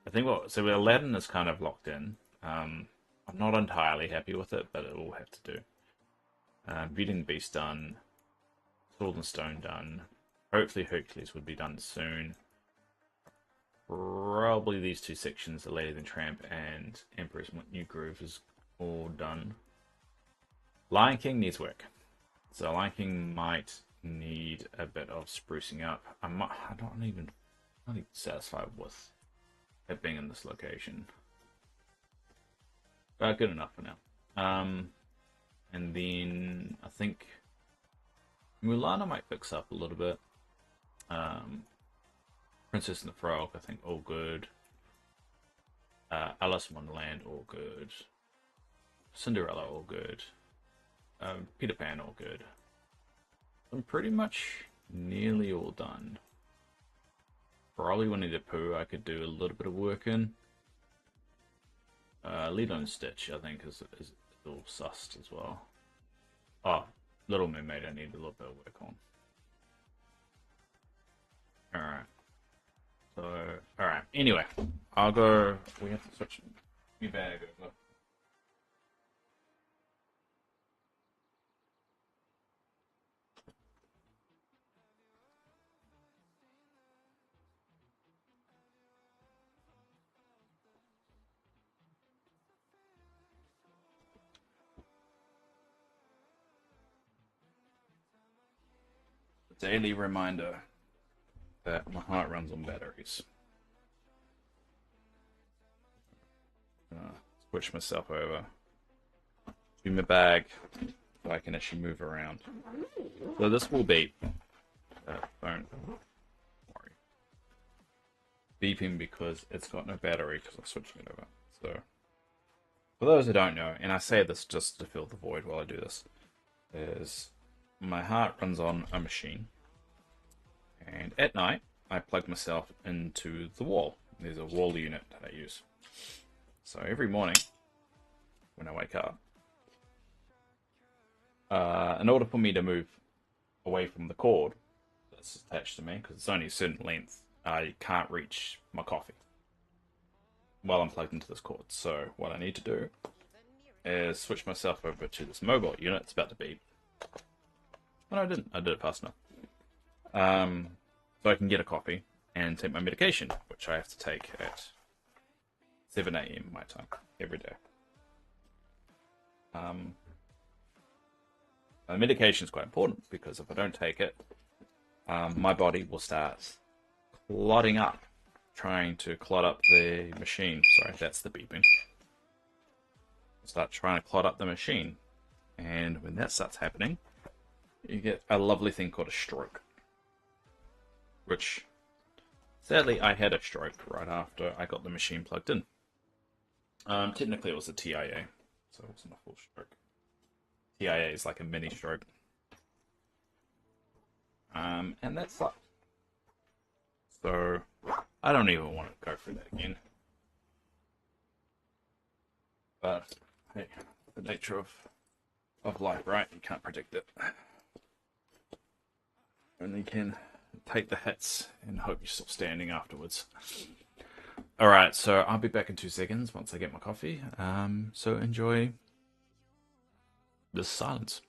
I think so Aladdin is kind of locked in. I'm not entirely happy with it, but it will have to do. Beauty and the Beast done. Sword and Stone done. Hopefully Hercules would be done soon. Probably these two sections, the Lady and the Tramp and Emperor's New Groove, is all done. Lion King needs work. So Lion King might need a bit of sprucing up. I'm not even satisfied with it being in this location. But good enough for now. And then I think Mulan might fix up a little bit. Princess and the Frog, I think, all good. Alice in Wonderland, all good. Cinderella, all good. Peter Pan, all good. I'm pretty much nearly all done. Probably Winnie the Pooh I could do a little bit of work in. Lilo and Stitch, I think, is all sussed as well. Oh, Little Mermaid I need a little bit of work on. Alright. So, alright. Anyway, I'll go. We have to switch my bag over. Daily reminder that my heart runs on batteries. switch myself over to my bag so I can actually move around. So this will beep. Don't worry. Beeping because it's got no battery because I'm switching it over. So, for those who don't know, and I say this just to fill the void while I do this, is my heart runs on a machine. And at night, I plug myself into the wall. There's a wall unit that I use. So every morning, when I wake up, in order for me to move away from the cord that's attached to me, because it's only a certain length, I can't reach my coffee while I'm plugged into this cord. So what I need to do is switch myself over to this mobile unit. It's about to beep. Oh, no, I didn't. I did it fast enough. So I can get a coffee and take my medication, which I have to take at 7 a.m. my time every day. Medication is quite important because if I don't take it, my body will start clotting up, trying to clot up the machine. Sorry, that's the beeping. Start trying to clot up the machine, and when that starts happening, you get a lovely thing called a stroke. Which, sadly, I had a stroke right after I got the machine plugged in. Technically, it was a TIA, so it wasn't a full stroke. TIA is like a mini stroke. And that sucked. So, I don't even want to go through that again. But, hey, the nature of life, right? You can't predict it. Only can take the hits and hope you're still standing afterwards. Alright, so I'll be back in 2 seconds once I get my coffee. So enjoy this silence.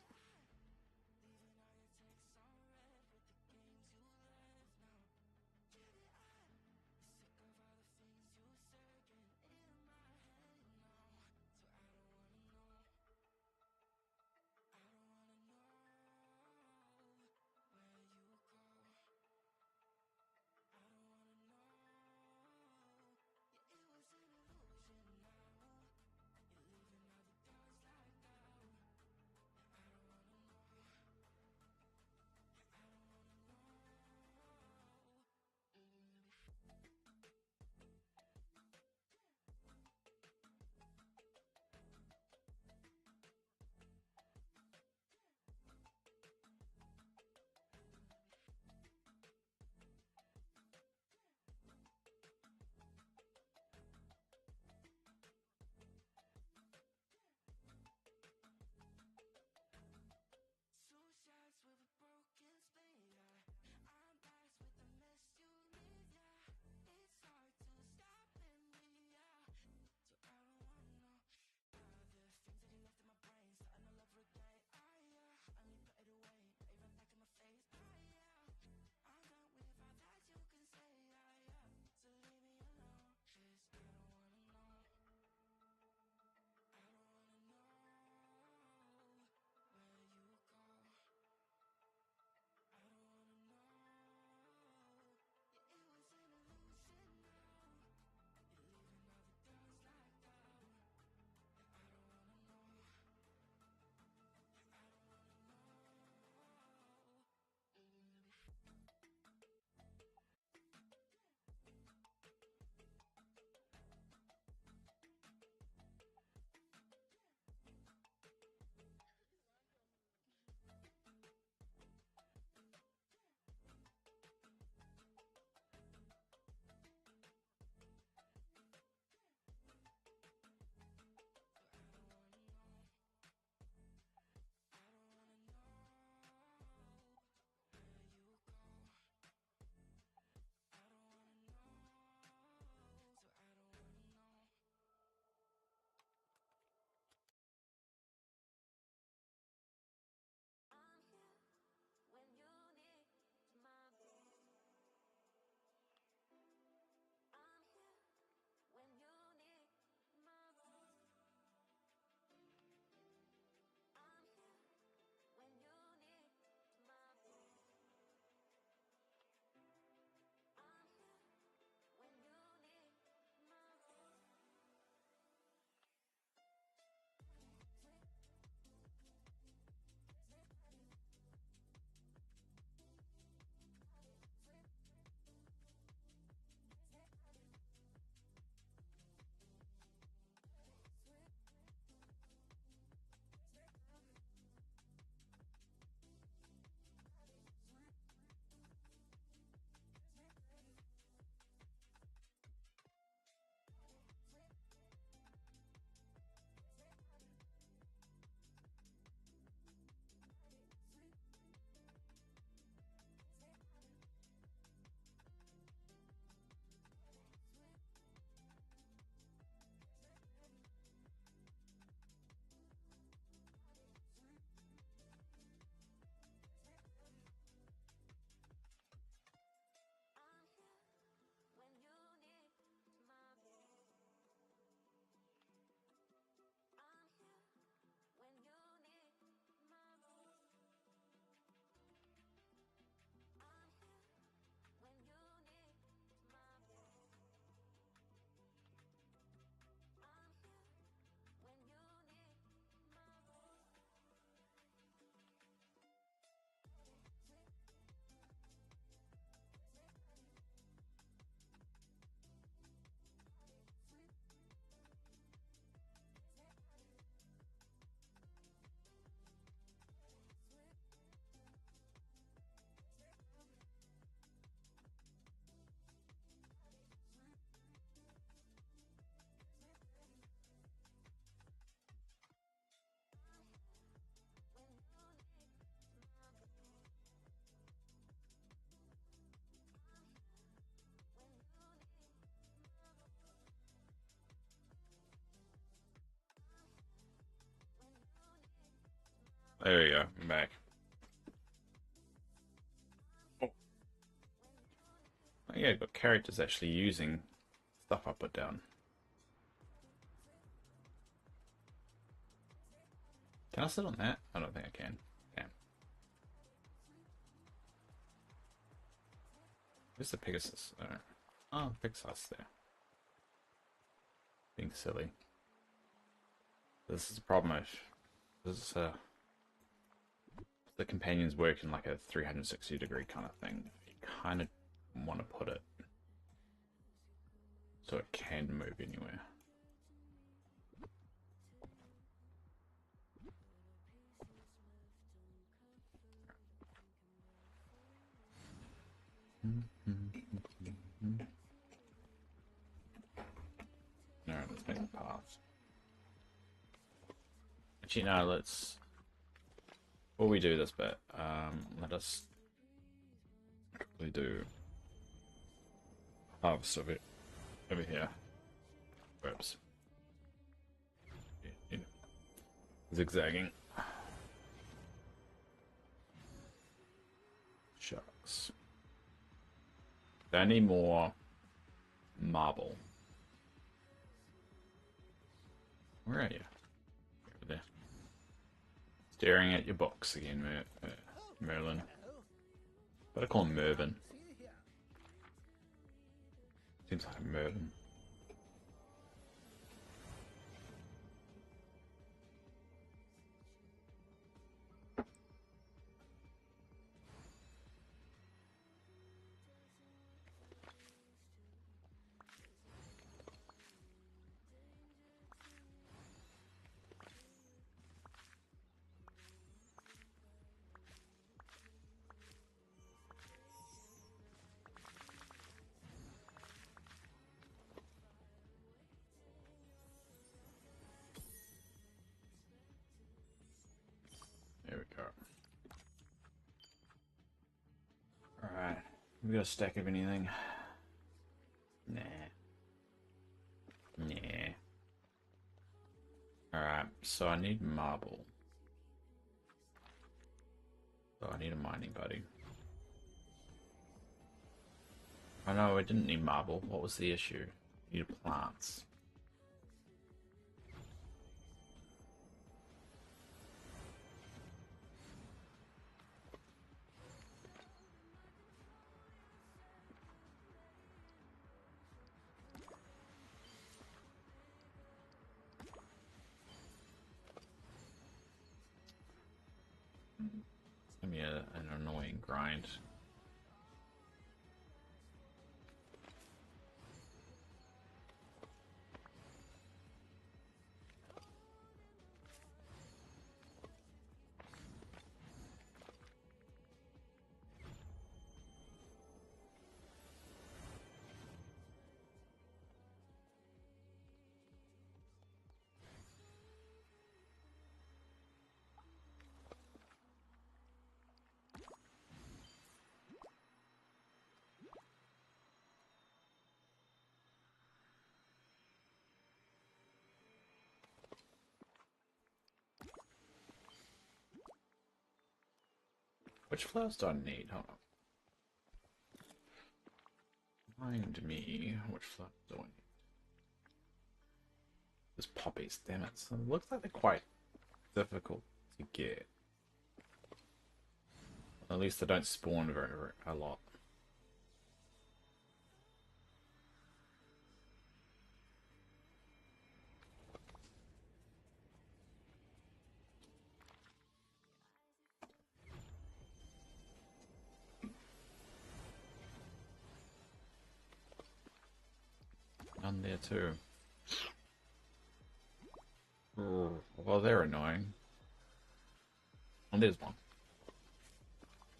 There you go. I'm back. Oh, yeah, got characters actually using stuff I put down. Can I sit on that? I don't think I can. Damn. Where's the Pegasus? Oh, Pegasus there. Being silly. This is a problem if this is the companions work in like a 360-degree kind of thing. You kind of want to put it so it can move anywhere. Alright, let's make a path. Actually, no, let's... Before we do this bit, let us quickly do harvest of it over here. Whoops. Yeah, zigzagging. Shucks. I need more marble. Where are you? Over there. Staring at your box again, Merlin. But I call him Mervin. Seems like Mervin. There we go. Alright. We got a stack of anything? Nah. Nah. Alright, so I need marble. So I need a mining buddy. Oh no, I didn't need marble. What was the issue? I needed plants. It's gonna be an annoying grind. Which flowers do I need? Hold on. Remind me which flowers do I need? There's poppies, damn it. So it looks like they're quite difficult to get. At least they don't spawn a lot. None there too. Well, they're annoying. Oh, there's one.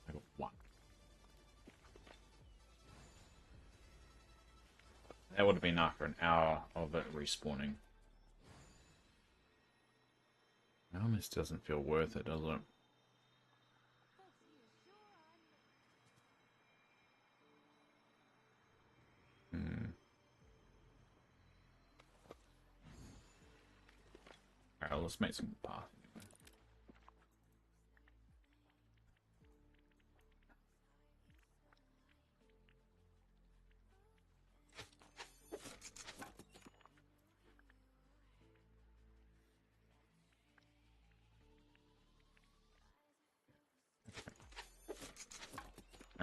I got one. That would have been after an hour of it respawning. It almost doesn't feel worth it, does it? Alright, let's make some path.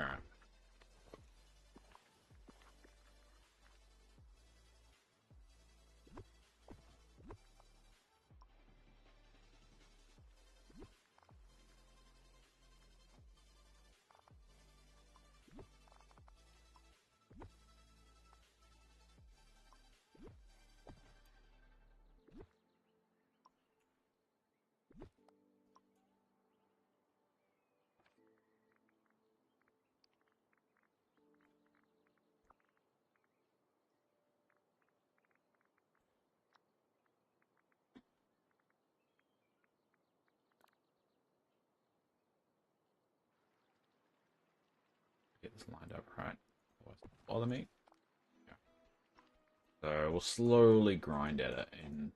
Alright. Get this lined up right. Otherwise it'll bother me. Yeah. So we'll slowly grind at it and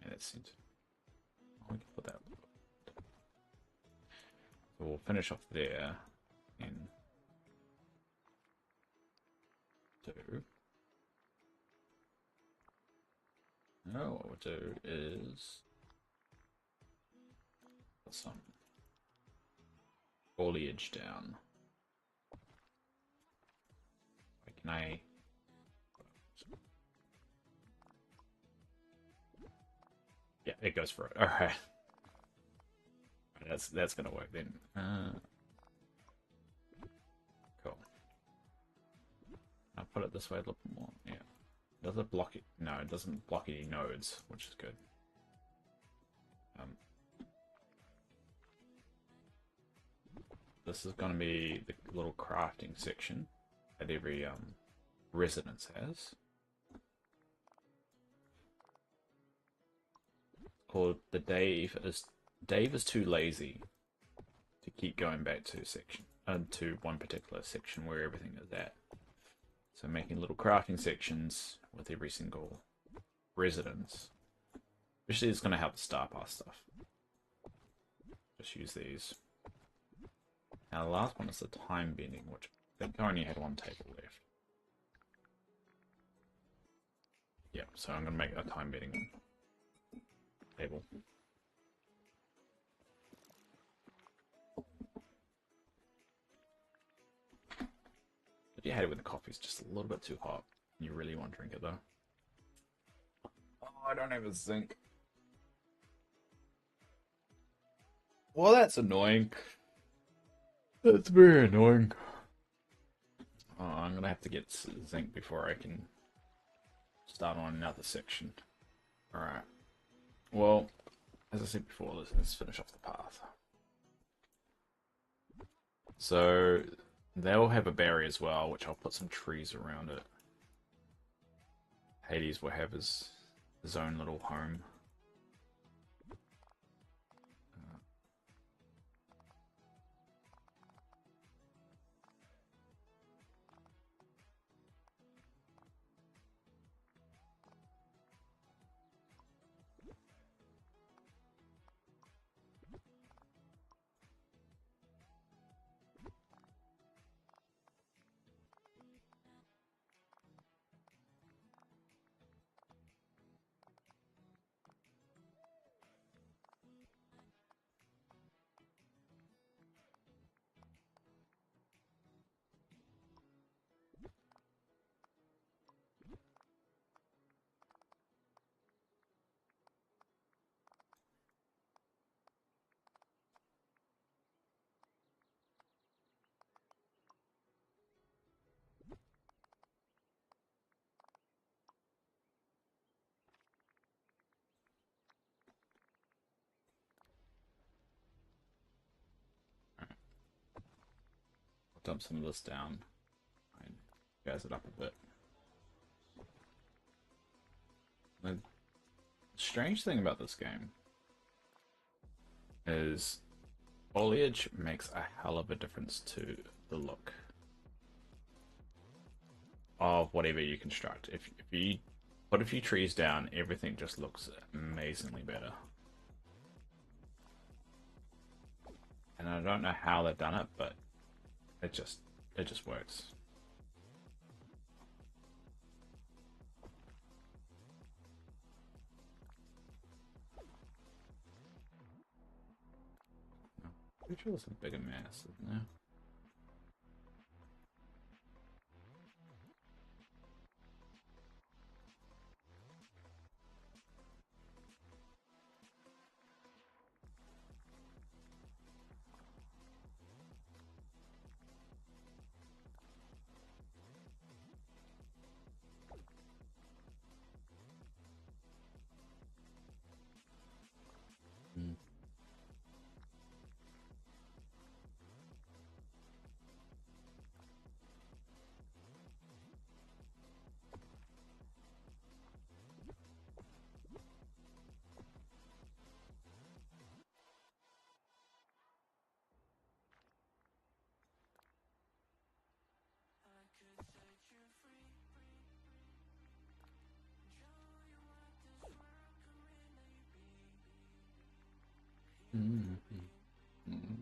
that seems. Oh, we can put that. So we'll finish off there in 2. Now what we'll do is put some foliage down. Wait, can I? Yeah, it goes for it. All right. That's gonna work then. Cool. I'll put it this way a little more. Yeah. Does it block it? No, it doesn't block any nodes, which is good. This is going to be the little crafting section that every residence has. Called the Dave is too lazy to keep going back to to one particular section where everything is at. So making little crafting sections with every single residence. Especially it's going to help the star pass stuff. Just use these. Now the last one is the time bending, which I think I only had one table left. Yeah, so I'm going to make a time bending table. If you had it with the coffee, it's just a little bit too hot. You really want to drink it though. Oh, I don't have a zinc. Well, that's annoying. That's very annoying. Oh, I'm gonna have to get zinc before I can start on another section. Alright. Well, as I said before, let's finish off the path. So, they'll have a barrier as well, which I'll put some trees around it. Hades will have his own little home. Dump some of this down and gas it up a bit. The strange thing about this game is foliage makes a hell of a difference to the look of whatever you construct. If you put a few trees down, everything just looks amazingly better. And I don't know how they've done it, but it just works. Pretty sure there's a bigger mass, isn't there? Mm. Mm. Mm.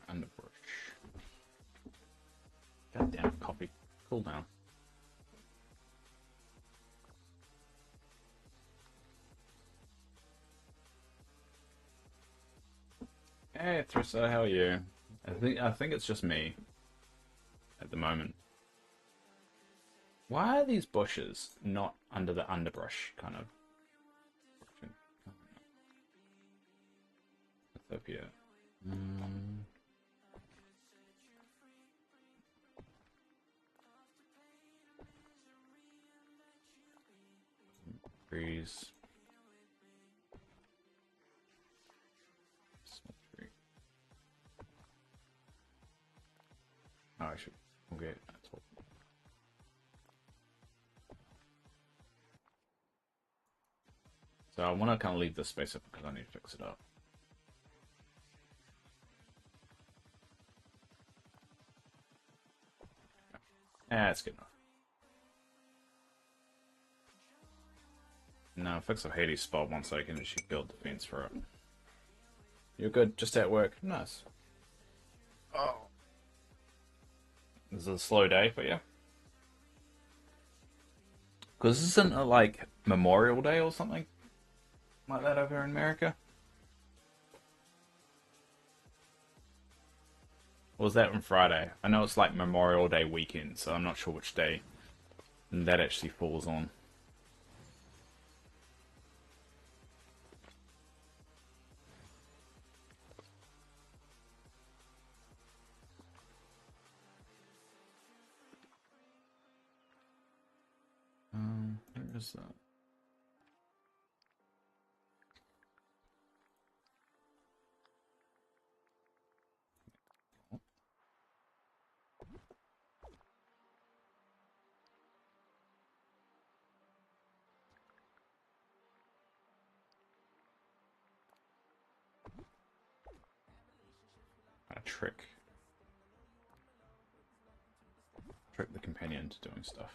Underbrush. God damn it, coffee. Cool down. Hey, Thrissa, how are you? I think it's just me at the moment. Why are these bushes not under the underbrush kind of? What's up here? Mm. Trees. Small tree. Oh, I should. Okay, that's all. So I want to kind of leave this space up because I need to fix it up. That's good enough. Now fix up Hades' spot 1 second and she build the fence for it. You're good, just at work. Nice. Oh. This is a slow day for you? Because this isn't a, like, Memorial Day or something like that over in America? Or was that on Friday? I know it's like Memorial Day weekend, so I'm not sure which day that actually falls on. Where is that? A trick. Trick the companion into doing stuff.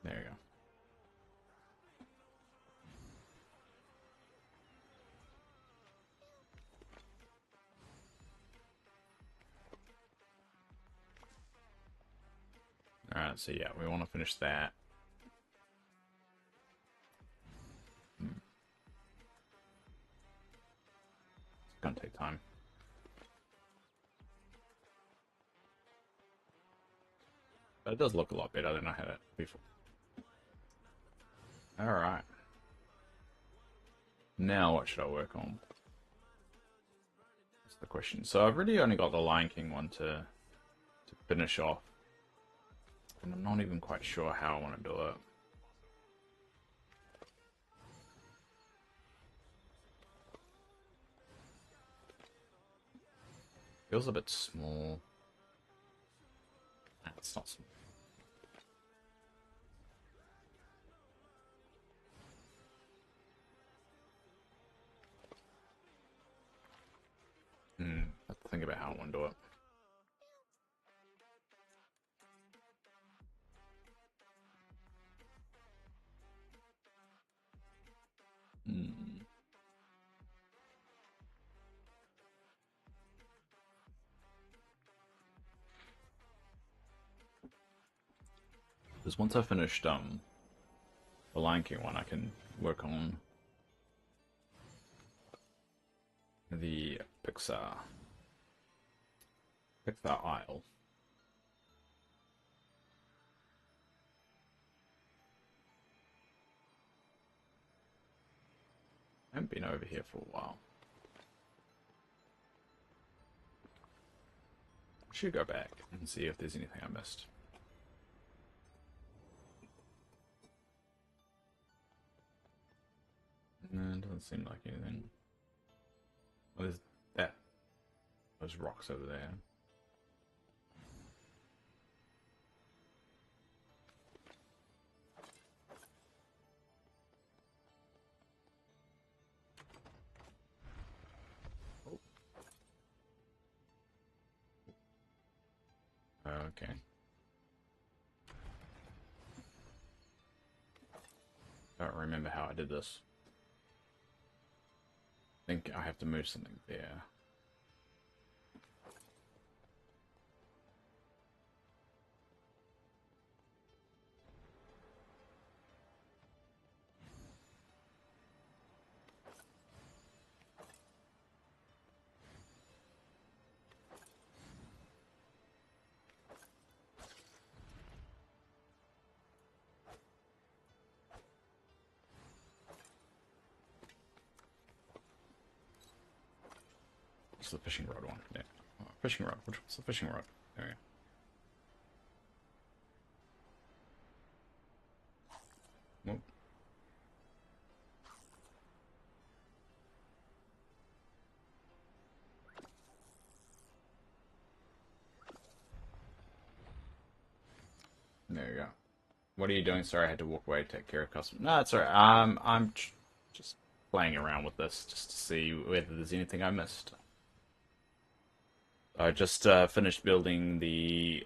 There you go. Alright, so yeah, we want to finish that. It's gonna take time. But it does look a lot better than I had it before. Alright. Now what should I work on? That's the question. So I've really only got the Lion King one to finish off. And I'm not even quite sure how I want to do it. Feels a bit small. It's not small. I have to think about how I want to do it. Because once I've finished the Lion King one, I can work on the Pixar Isle. I haven't been over here for a while. I should go back and see if there's anything I missed. No, it doesn't seem like anything. Oh, there's those rocks over there. Okay. Don't remember how I did this. I think I have to move something there. What's the fishing rod one? Yeah. Oh, fishing rod. What's the fishing rod? There we go. Whoop. There you go. What are you doing? Sorry, I had to walk away to take care of customers. No, it's alright. I'm just playing around with this just to see whether there's anything I missed. I just finished building the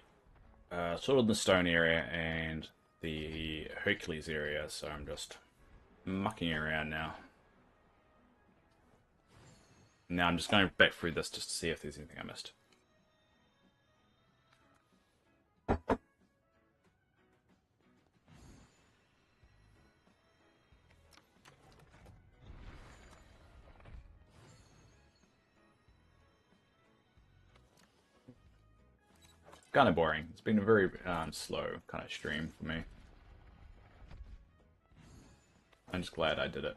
sort of the stone area and the Hercules area, so I'm just mucking around now. Now I'm just going back through this just to see if there's anything I missed. Kind of boring. It's been a very slow kind of stream for me. I'm just glad I did it.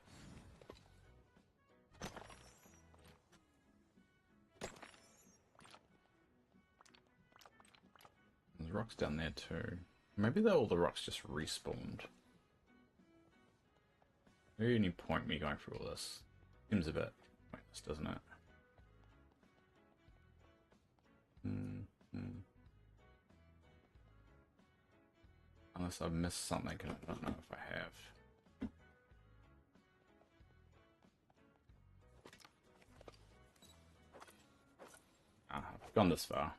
There's rocks down there too. Maybe all the rocks just respawned. Maybe any point me going through all this. Seems a bit pointless, doesn't it? Unless I've missed something, and I don't know if I have. I've gone this far.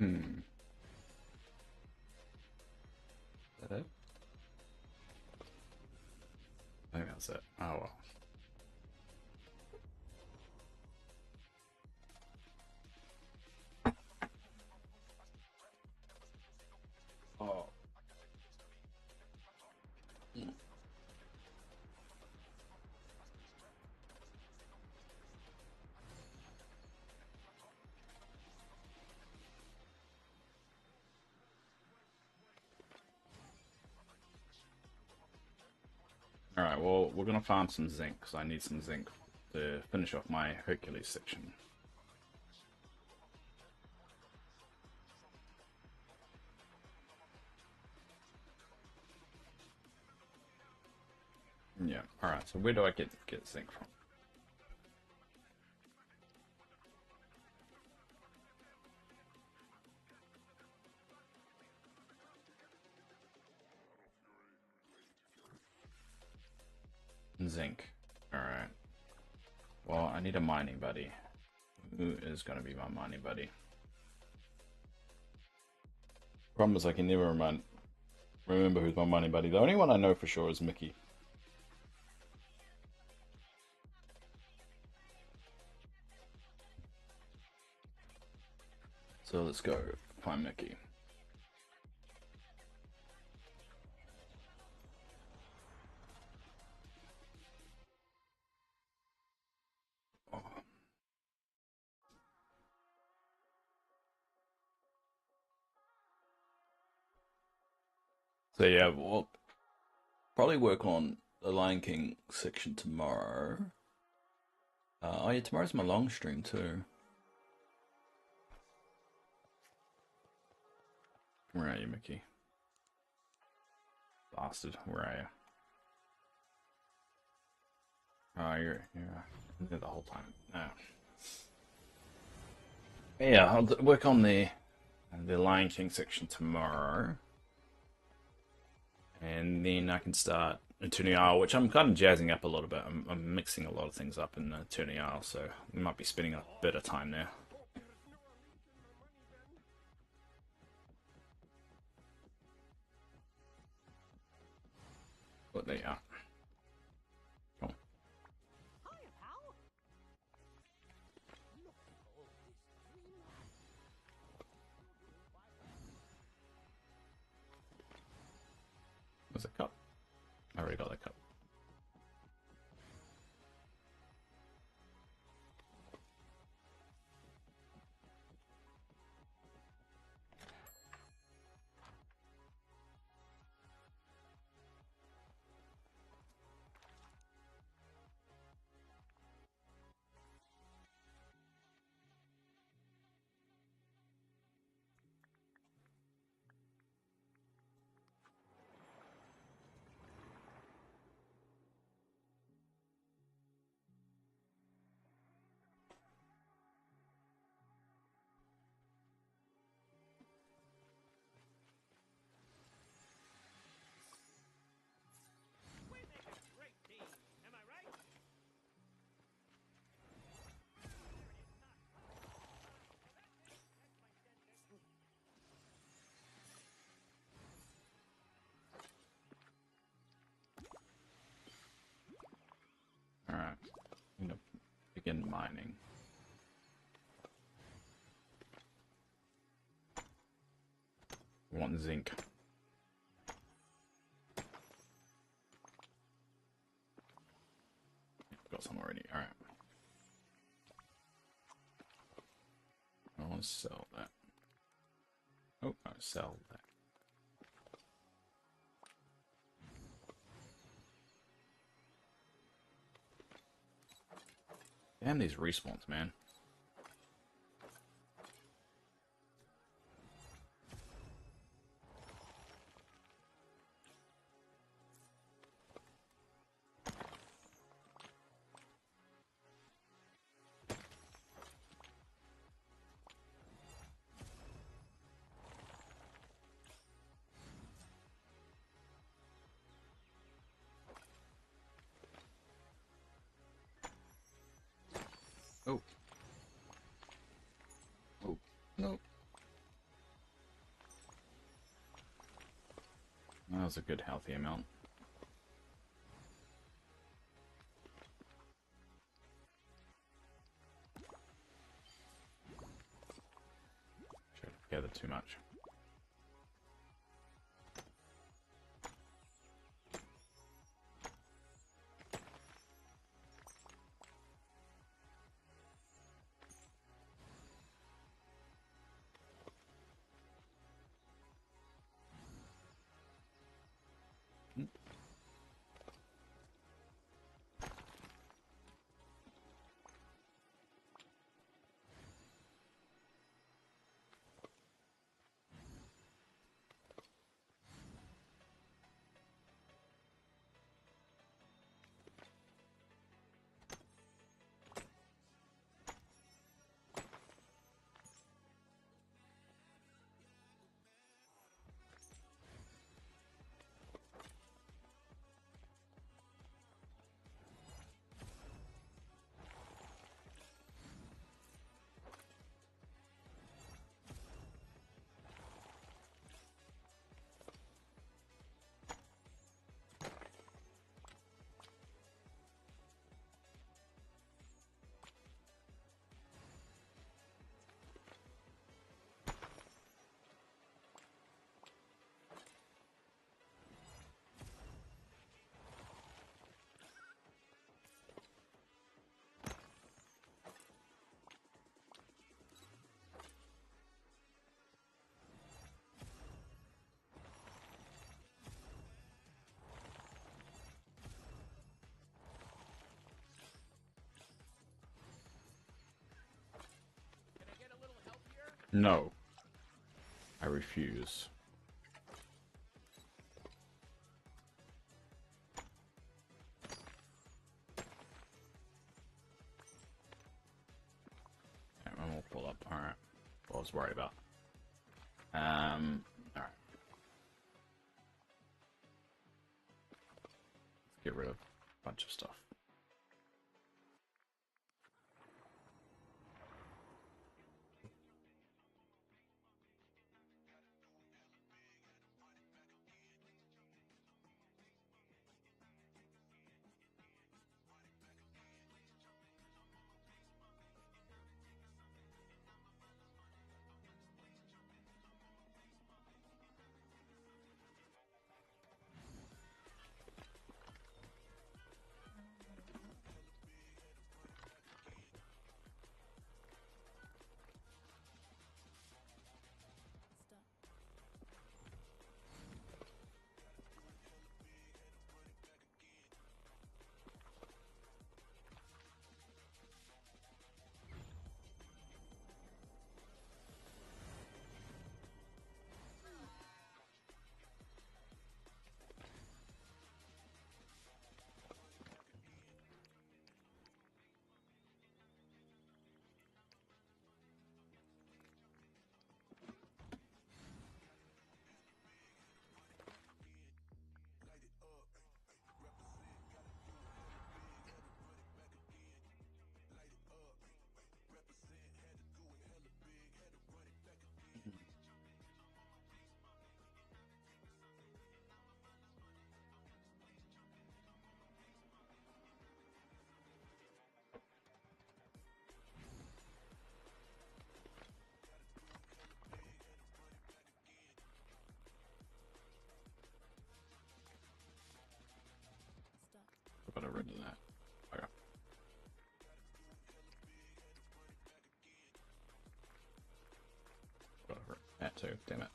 Hmm. Is that it? I think that's it. Oh well. Oh. Alright, well, we're gonna farm some zinc, because I need some zinc to finish off my Hercules section. Yeah, alright, so where do I get zinc from? Zinc. Alright. Well, I need a mining buddy. Who is gonna be my mining buddy? Problem is I can never remember who's my mining buddy. The only one I know for sure is Mickey. So let's go find Mickey. Oh. So yeah, we'll probably work on the Lion King section tomorrow. Oh yeah, tomorrow's my long stream too. Where are you, Mickey? Bastard, where are you? Oh, you're there the whole time. No. Yeah, I'll work on the Lion King section tomorrow, and then I can start Attorney Isle, which I'm kind of jazzing up a little bit. I'm mixing a lot of things up in Attorney Isle, so we might be spending a bit of time there. But there you are. Cool. Hiya, pal. Look at all this green light. Was it cup? I already got that cup. We make a great team. Am I right? All right, I'm gonna begin mining. I want zinc. Got some already. All right. I want to sell that. Oh, I sell that. Damn these respawns, man. Oh, That was a good healthy amount. Should have gathered too much. Can I get a little help here? No. I refuse. And we'll pull up. Alright. What I was worried about. Alright. Let's get rid of a bunch of stuff. Got rid of that. Okay. Got rid of that too. Damn it.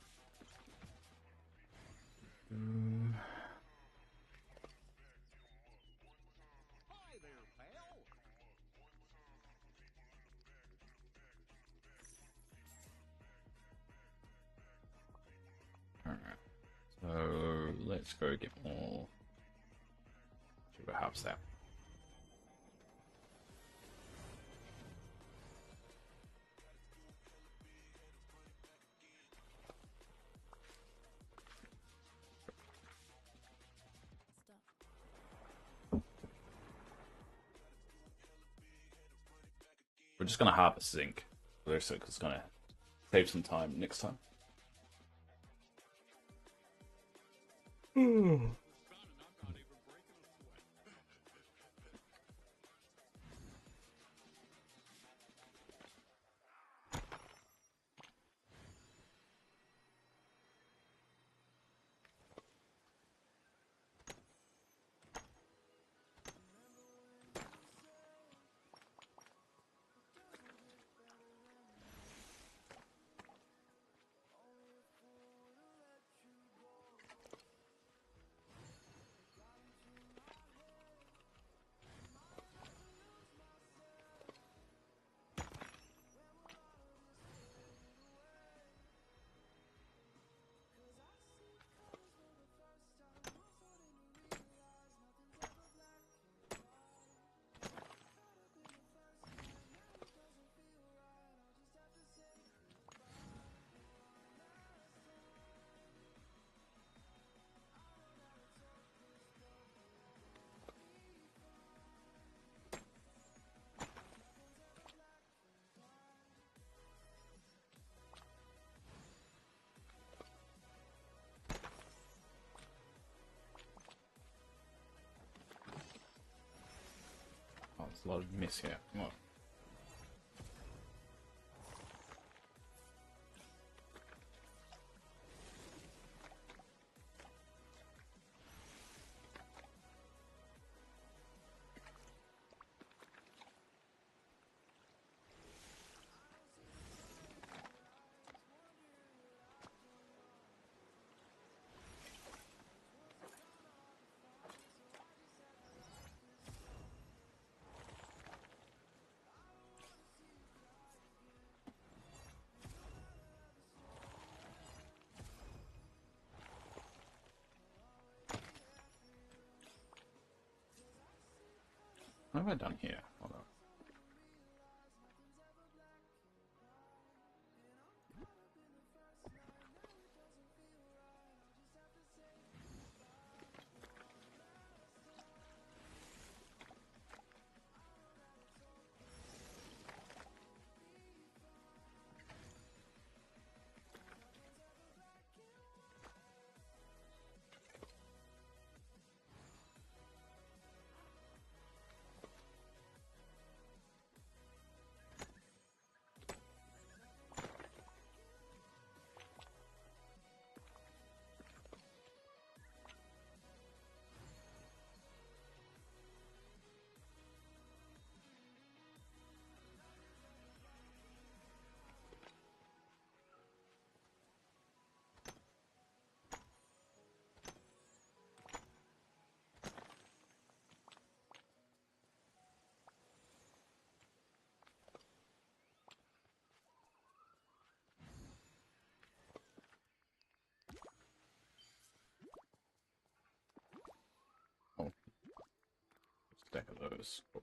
Hi there, pal. Alright. So let's go get more. See what helps that. We're just gonna harvest zinc. Looks like it's gonna save some time next time. Oh, there's a lot of miss here. Come on. What have I done here? Hold on. Oh, stack of those. Oh.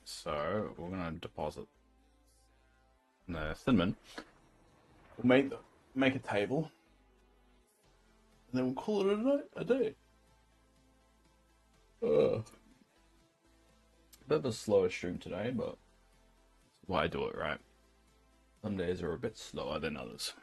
So we're gonna deposit the cinnamon. We'll make a table, and then we'll call it a day. A bit of a slower stream today, but that's why I do it, right? Some days are a bit slower than others.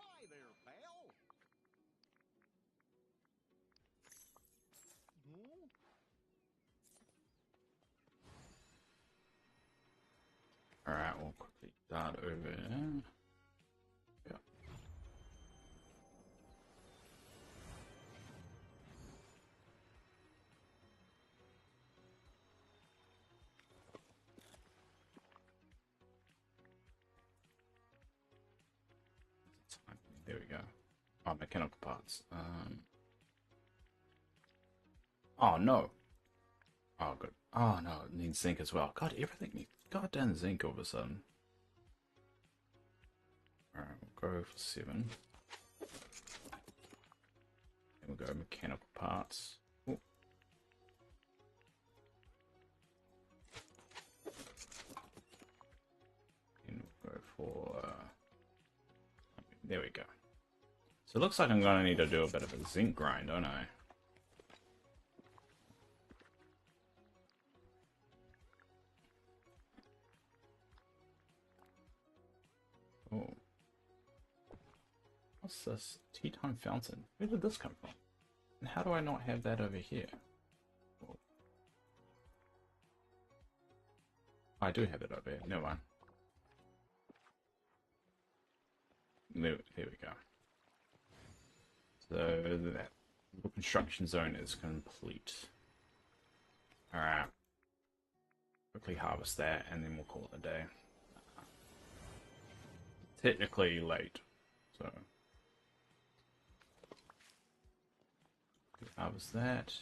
Hi there, pal. Hmm? All right, we'll quickly start over. Yeah. There we go. Oh, mechanical parts. Oh no. Oh good. Oh no, it needs zinc as well. God, everything needs goddamn zinc all of a sudden. Alright, we'll go for 7. Then we'll go mechanical parts. Ooh. And we'll go for there we go. So it looks like I'm gonna need to do a bit of a zinc grind, don't I? Oh. What's this? Tea time fountain. Where did this come from? And how do I not have that over here? Oh. I do have it over here. Never mind. There we go. So that little construction zone is complete. Alright. Quickly harvest that and then we'll call it a day. Technically late. So harvest that.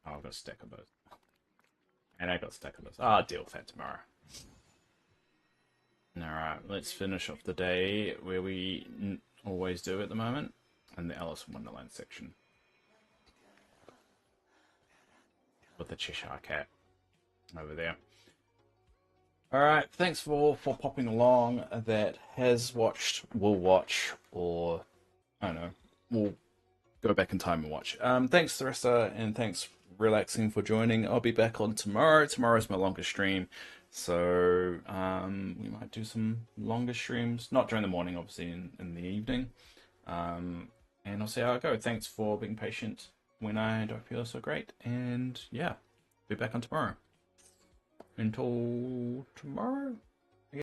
Oh, I've got a stack of those. And I got a stack of those. I'll deal with that tomorrow. Alright, let's finish off the day where we always do at the moment. And the Alice in Wonderland section. With the Cheshire Cat over there. Alright, thanks for popping along. That has watched, will watch, or I don't know. We'll go back in time and watch. Thanks, Thrissa, and thanks, Relaxing, for joining. I'll be back on tomorrow. Tomorrow's my longest stream, so we might do some longer streams. Not during the morning, obviously, in the evening. And I'll see how it goes. Thanks for being patient when I don't feel so great. And yeah, be back on tomorrow. Until tomorrow.